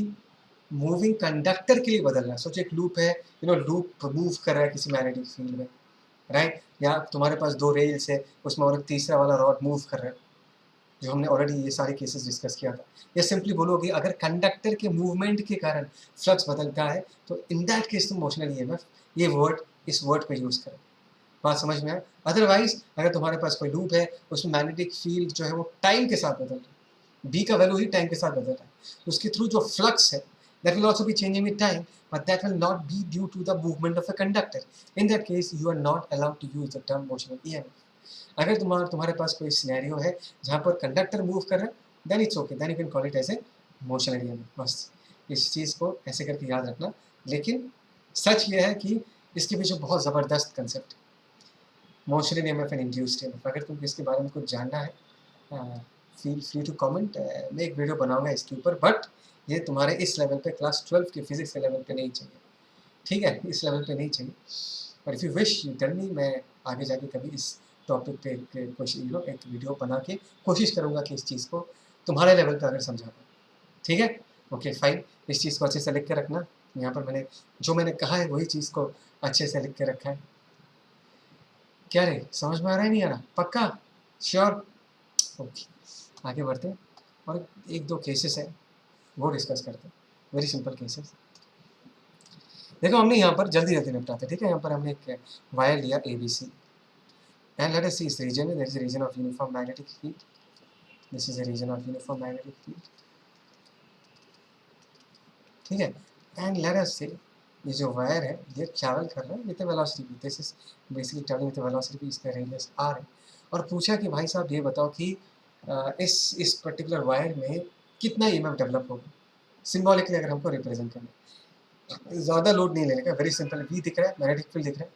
मूविंग कंडक्टर के लिए बदलना है, सोचो एक लूप है, लूप मूव कर रहा है किसी मैग्नेटिक फील्ड में, राइट? या तुम्हारे पास दो रेल्स है, उसमें और एक तीसरा वाला रॉड मूव कर रहा है, जो हमने ऑलरेडी ये सारे केसेस डिस्कस किया था। या सिंपली बोलोगे अगर कंडक्टर के मूवमेंट के कारण फ्लक्स बदलता है तो इन दैट केस तुम मोशनल ईएमएफ, ये वर्ड, इस वर्ड पे यूज़ करो। बात समझ में आया? अदरवाइज अगर तुम्हारे पास कोई लूप है, उसमें मैग्नेटिक फील्ड जो है वो टाइम के साथ बदल रहा है, बी का वैल्यू ही टाइम के साथ बदल रहा है, उसके थ्रू जो फ्लक्स है that will also be changing with time, but that will not be due to the movement of a conductor. In that case, you are not allowed to use the term motional EMF. अगर तुम्हारे पास कोई scenario है जहाँ पर conductor move कर रहा है, then it's okay, then you can call it as a motional EMF. बस इस चीज़ को ऐसे करके याद रखना। लेकिन सच ये है कि इसके पीछे बहुत ज़बरदस्त कंसेप्ट है, motional EMF and induced EMF. अगर तुमको इसके बारे में कुछ जानना है फील फ्री टू कमेंट, मैं एक वीडियो बनाऊंगा इसके ऊपर, बट ये तुम्हारे इस लेवल पे, क्लास 12 के फिजिक्स के लेवल पे नहीं चाहिए, ठीक है? इस लेवल पे नहीं चाहिए। और if you wish you tell me, मैं आगे जाके कभी इस टॉपिक पे एक वीडियो बना के कोशिश करूँगा कि इस चीज़ को तुम्हारे लेवल पे अगर समझा पाऊँ। ठीक है? Okay fine. इस चीज़ को अच्छे से लिख के रखना। यहाँ पर मैंने कहा है वही चीज़ को अच्छे से लिख के रखा है। क्या रे, समझ में आ रहा है नहीं आ रहा? पक्का? श्योर? ओके, आगे बढ़ते हैं और एक दो केसेस हैं वो डिस्कस करते हैं, वेरी सिंपल केसेस। देखो हमने यहाँ पर जल्दी निपटाते हैं, ठीक है? यहाँ पर हमने एक वायर लिया ABC, and let us see this region. There is a region of uniform magnetic field. This is a region of uniform magnetic field. ठीक है? And let us say ये जो वायर है ये ट्रैवल कर रहा है with velocity, this is basically travelling with velocity, इसका रेडियस r है। और पूछा कि भाई साहब ये बताओ कि इस पर्टिकुलर वायर में कितना ईएमएफ डेवलप होगा, सिंबॉलिकली अगर हमको रिप्रेजेंट करना। ज़्यादा लोड नहीं लेने का, वेरी सिंपल। वी दिख रहा है, मैग्नेटिक फील्ड दिख रहा है,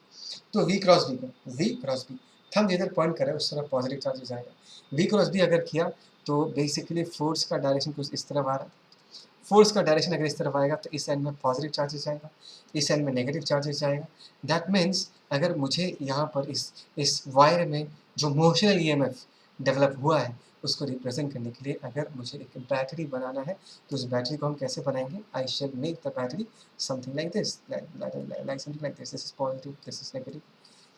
तो वी क्रॉस बी का, वी क्रॉस बी, थंब जिधर पॉइंट कर रहा है उस तरफ पॉजिटिव चार्जेस आएगा। वी क्रॉस बी अगर किया तो बेसिकली फोर्स का डायरेक्शन कुछ इस तरफ आ रहा है। फोर्स का डायरेक्शन अगर इस तरफ आएगा तो इस एंड में पॉजिटिव चार्जेस आएगा, इस एंड में नेगेटिव चार्जेस आएगा। दैट मीन्स अगर मुझे यहाँ पर इस वायर में जो मोशनल ईएमएफ डेवलप हुआ है उसको रिप्रेजेंट करने के लिए अगर मुझे एक बैटरी बनाना है तो उस बैटरी को हम कैसे बनाएंगे? I shall make the battery something like this, like something like this. This is positive, this is negative,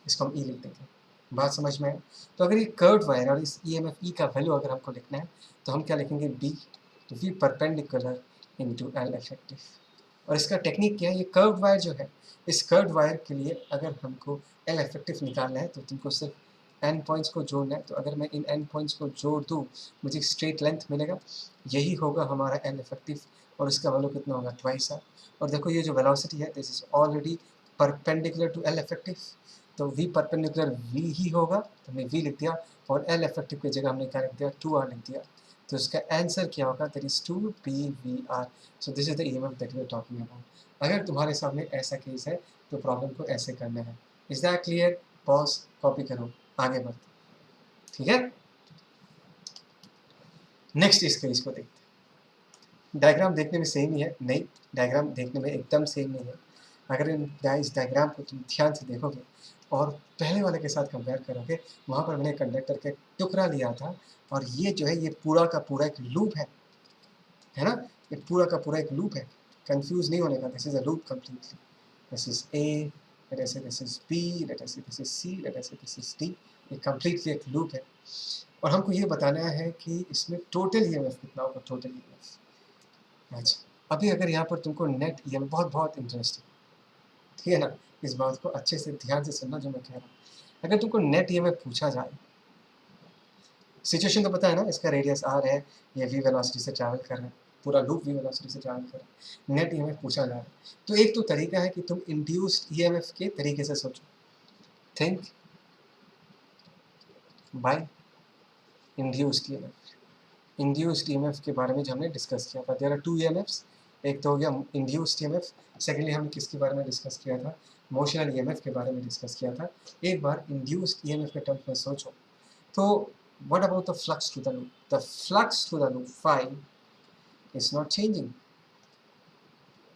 इसको हम ई लिख देंगे। बात समझ में है? तो अगर ये कर्व्ड वायर और इस ईएमएफ ई का वैल्यू अगर हमको लिखना है तो हम क्या लिखेंगे, बी, तो v perpendicular into L effective. और इसका टेक्निक क्या है, ये कर्व्ड वायर जो है, इस कर्व्ड वायर के लिए अगर हमको एल इफेक्टिव निकालना है तो तुमको सिर्फ एन पॉइंट्स को जोड़ना है। तो अगर मैं इन एन पॉइंट्स को जोड़ दूँ मुझे स्ट्रेट लेंथ मिलेगा, यही होगा हमारा एल इफेक्टिव, और इसका वैल्यू कितना होगा, ट्वाइस आर। और देखो ये जो वेलोसिटी है this is already perpendicular to L effective, तो v परपेंडिकुलर v ही होगा, तो हमने v लिख दिया, और l इफेक्टिव की जगह हमने क्या लिख दिया, 2r लिख दिया। तो इसका आंसर क्या होगा, that is 2pvr। So this is the EMF that we are talking about. अगर तुम्हारे सामने ऐसा केस है तो प्रॉब्लम को ऐसे करना है। Is that clear? Pause, copy करो, आगे बढ़ते, ठीक है। नेक्स्ट इस केस को देखते हैं। डायग्राम देखने में सेम ही है, नहीं, डायग्राम देखने में एकदम सेम नहीं है। अगर इस डायग्राम को तुम ध्यान से देखोगे और पहले वाले के साथ कंपेयर करोगे, वहाँ पर मैंने कंडक्टर का एक टुकड़ा लिया था, और ये जो है ये पूरा का पूरा एक लूप है ना, ये पूरा का पूरा एक लूप है, कंफ्यूज नहीं होने का, this is a loop completely. This is A, let us say this is B, let us say this is C, let us say this is D. ये कंप्लीटली एक लूप है, और हमको ये बताना है कि इसमें टोटल ईएमएफ कितना होगा, टोटल ईएमएफ। अच्छा, अभी अगर यहाँ पर तुमको नेट ईएमएफ, बहुत बहुत इंटरेस्टिंग, ठीक है ना, इस बात को अच्छे से ध्यान से सुनना जो मैं कह रहा हूँ। अगर तुमको नेट ईएमएफ पूछा जाए, सिचुएशन तो पता है ना, इसका रेडियस आर है, ये वी वेलोसिटी से ट्रैवल कर रहा है, पूरा लूप वी वेलोसिटी से ट्रैवल कर रहा है, नेट ईएमएफ पूछा जा रहा है। तो एक तो तरीका है कि तुम इंड्यूस्ड ईएमएफ के तरीके से सोचो, think by induced EMF. Induced EMF के बारे में जो हमने डिस्कस किया था, देयर आर टू ईएमएफ्स, एक तो हो गया इंड्यूस्ड ईएमएफ, सेकेंडली हमने किसके बारे में डिस्कस किया था, मोशनल ईएमएफ के बारे में डिस्कस किया था। एक बार इंड्यूस्ड ईएमएफ के टर्म्स में सोचो, तो what about the flux to the loop? The flux to the loop phi is not changing,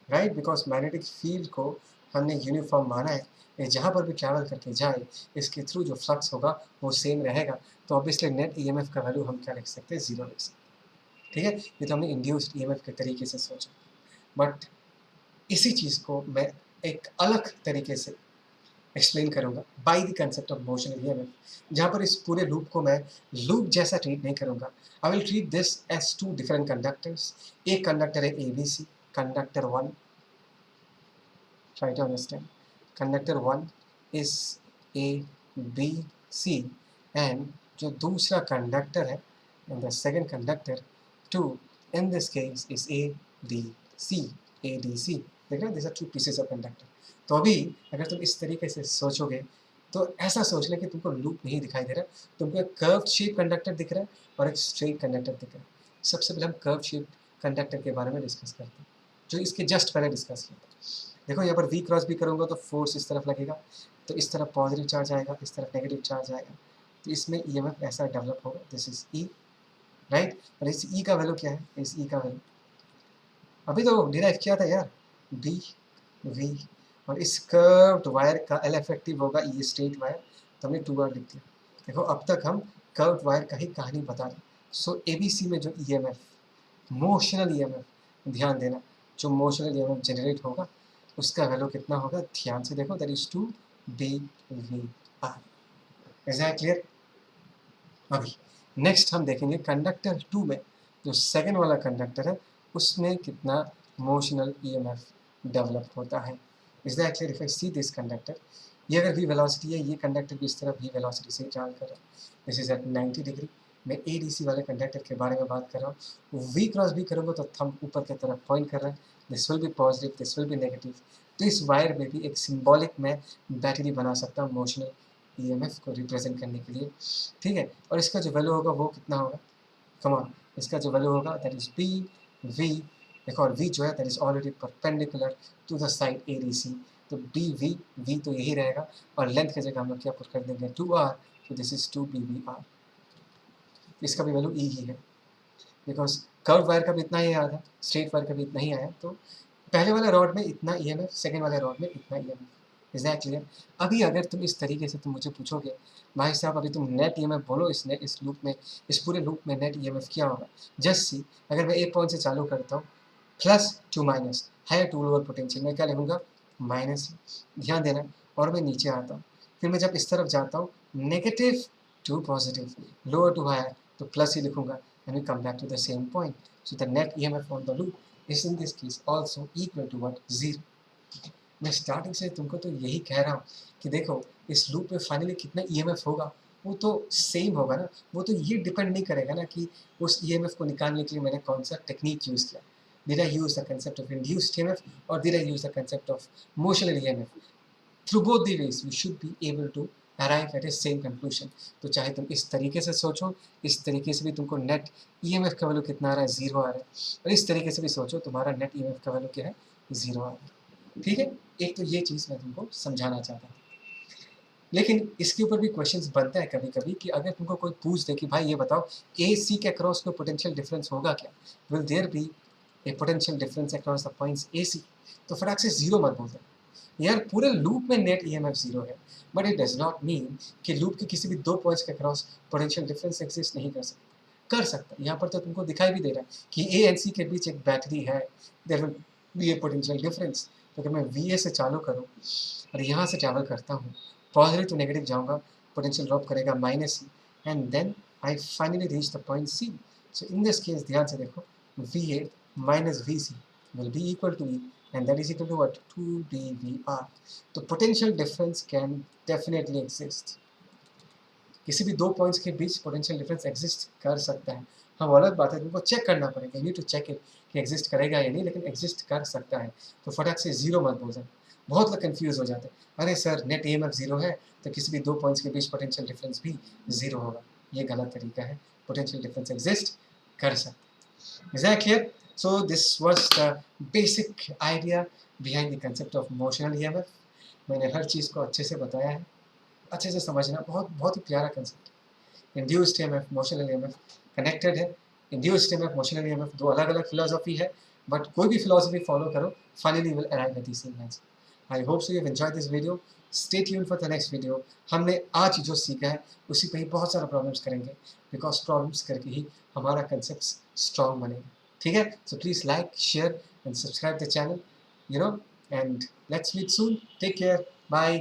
right? Because magnetic field को हमने यूनिफॉर्म माना है, ये जहाँ पर भी ट्रैवल करके जाए इसके थ्रू जो फ्लक्स होगा वो सेम रहेगा। तो ऑब्वियसली नेट ईएमएफ का वैल्यू हम क्या लिख सकते हैं, जीरो लिख सकते हैं, ठीक है। ये तो हमने इंड्यूस्ड ईएमएफ के तरीके से सोचा, बट इसी चीज़ को मैं एक अलग तरीके से एक्सप्लेन करूंगा by the concept of motional EMF, जहाँ पर इस पूरे लूप को मैं लूप जैसा ट्रीट नहीं करूंगा। I will treat this as two different conductors. एक कंडक्टर है A B C, conductor one, try to understand, conductor one is A B C, and जो दूसरा कंडक्टर है and the second conductor two in this case is A D C, A D C, देख रहे हैं, this are two pieces of conductor. तो अभी अगर तुम इस तरीके से सोचोगे तो ऐसा सोच ले कि तुमको लूप नहीं दिखाई दे रहा, तुमको एक कर्व शेप कंडक्टर दिख रहा है और एक स्ट्रेट कंडक्टर दिख रहा है। सबसे पहले हम कर्व शेप कंडक्टर के बारे में डिस्कस करते हैं, जो इसके जस्ट पहले डिस्कस किया था। देखो यहाँ पर वी क्रॉस भी करूँगा तो फोर्स इस तरफ लगेगा, तो इस तरफ पॉजिटिव चार्ज आएगा, इस तरफ नेगेटिव चार्ज आएगा, तो इसमें ईएमएफ ऐसा डेवलप होगा, दिस इज ई, राइट। और इस ई का वैल्यू क्या है, इस ई का वैल्यू अभी तो डिराइव किया था यार, बी वी, और इस कर्व्ड वायर का एल इफेक्टिव होगा ये स्ट्रेट वायर, तो हमने 2r लिख दिया। देखो अब तक हम कर्व्ड वायर का ही कहानी बता रहे। सो एबीसी में जो ईएमएफ, मोशनल ईएमएफ, ध्यान देना, जो मोशनल ईएमएफ जनरेट होगा उसका वैल्यू कितना होगा, ध्यान से देखो, that is 2BVR। Is that clear? अभी नेक्स्ट हम देखेंगे कंडक्टर 2 में, जो सेकेंड वाला कंडक्टर है उसमें कितना मोशनल ईएमएफ डेवलप होता है। Is that clear? If I see this conductor, ये अगर वी वेलोसिटी है, ये कंडक्टर भी इस तरफ वी वेलोसिटी से ट्रैवल कर रहा है, दिस इज एट 90 डिग्री। मैं ए डी सी वाले कंडक्टर के बारे में बात कर रहा हूँ, वी क्रॉस भी करूँगा तो थंब ऊपर की तरफ पॉइंट कर रहा है, this will B positive, this will B negative. तो इस वायर में भी एक सिम्बॉलिक मैं बैटरी बना सकता हूँ मोशनल ईएमएफ को रिप्रेजेंट करने के लिए, ठीक है। और इसका जो वैल्यू होगा वो कितना होगा, कमान, इसका जो वैल्यू होगा दैट इज बी वी, एक और वी जो है that is already perpendicular to the side A D C, तो बी वी, वी तो यही रहेगा, और लेंथ की जगह हम लोग क्या पुट कर देंगे 2r, तो दिस इज 2BVR। इसका भी वैल्यू ई ही है, बिकॉज कर्व वायर का भी इतना ही आया था, स्ट्रेट वायर का भी इतना ही आया, तो पहले वाले रॉड में इतना ईएमएफ, सेकेंड वाले रॉड में इतना ईएमएफ। Is that clear? अभी अगर तुम इस तरीके से तुम मुझे पूछोगे भाई साहब अभी तुम नेट ईएमएफ बोलो, इस लूप में, इस पूरे लूप में नेट ईएमएफ क्या होगा। जस्ट सी, अगर मैं एक पॉइंट से चालू करता हूँ प्लस टू माइनस है टू लोअर पोटेंशियल, मैं क्या लिखूंगा, माइनस, ध्यान देना। और मैं नीचे आता हूँ, फिर मैं जब इस तरफ जाता हूँ negative to positive, lower to higher तो प्लस ही लिखूंगा and we come back to the same point. So the net EMF on the loop is in this case also equal to what, 0. मैं स्टार्टिंग से तुमको तो यही कह रहा हूँ कि देखो इस लूप में फाइनली कितना ईएमएफ होगा वो तो सेम होगा ना. वो तो ये डिपेंड नहीं करेगा ना कि उस ईएमएफ को निकालने के लिए मैंने कौन सा टेक्निक यूज़ किया. Did I use the concept of induced EMF और did I use the concept of motional EMF. Through both the ways we should be able to arrive at a same conclusion. तो चाहे तुम इस तरीके से सोचो, इस तरीके से भी तुमको नेट ईएमएफ का वैल्यू कितना आ रहा है, 0 आ रहा है. और इस तरीके से भी सोचो तुम्हारा नेट ईएमएफ का वैल्यू क्या है, 0 आ रहा है. ठीक है, एक तो ये चीज़ मैं तुमको समझाना चाहता हूँ. लेकिन इसके ऊपर भी क्वेश्चंस बनता है कभी कभी कि अगर तुमको कोई पूछ दे कि भाई ये बताओ ए सी के अक्रॉस में पोटेंशियल डिफरेंस होगा क्या, will there be a potential difference across the points A C, तो फटाक से 0 मत बोल देना यार. पूरे लूप में नेट ईएमएफ 0 है, but it does not mean कि लूप के किसी भी 2 पॉइंट्स के अक्रॉस पोटेंशियल डिफरेंस एग्जिस्ट नहीं कर सकता. कर सकता है. यहाँ पर तो तुमको दिखाई भी दे रहा है कि ए एंड सी के बीच एक बैटरी है, there will be a potential difference. तो अगर मैं वी ए से चालू करूँ और यहाँ से ट्रैवल करता हूँ, पॉजिटिव टू नेगेटिव जाऊँगा, पोटेंशियल ड्रॉप करेगा minus E and then I finally reach the point C. So in this case ध्यान से देखो, V A minus V C will be equal to E and that is equal to what, 2dVr. तो potential difference can definitely exist. किसी भी 2 points के बीच potential difference exist कर सकता है. हाँ, अलग बात है, तुमको चेक करना पड़ेगा, you need to check it कि एग्जिस्ट करेगा या नहीं, लेकिन एग्जिस्ट कर सकता है. तो फटाक से 0 मत बोल जाए. बहुत लोग कन्फ्यूज हो जाते हैं, अरे सर नेट ईएमएफ 0 है तो किसी भी 2 पॉइंट्स के बीच पोटेंशियल डिफरेंस भी 0 होगा. ये गलत तरीका है. पोटेंशियल डिफरेंस एग्जिस्ट कर सकता है. Is that clear? So this was the basic idea behind the concept of motional EMF. मैंने हर चीज़ को अच्छे से बताया है, अच्छे से समझना. बहुत बहुत ही प्यारा concept. Induced EMF, motional EMF connected है. इंड्यूस्ड EMF, मोशनल EMF दो अलग अलग फिलोसफी है, बट कोई भी फिलोसफी फॉलो करो, finally will arrive at the same answer. I hope so you have enjoyed this video. Stay tune for the next video. हमने आज जो सीखा है उसी पे ही बहुत सारा प्रॉब्लम्स करेंगे, बिकॉज प्रॉब्लम्स करके ही हमारा कंसेप्ट स्ट्रॉन्ग बनेगा. ठीक है, so please like, share and subscribe the channel, you know, and let's meet soon. Take care, bye.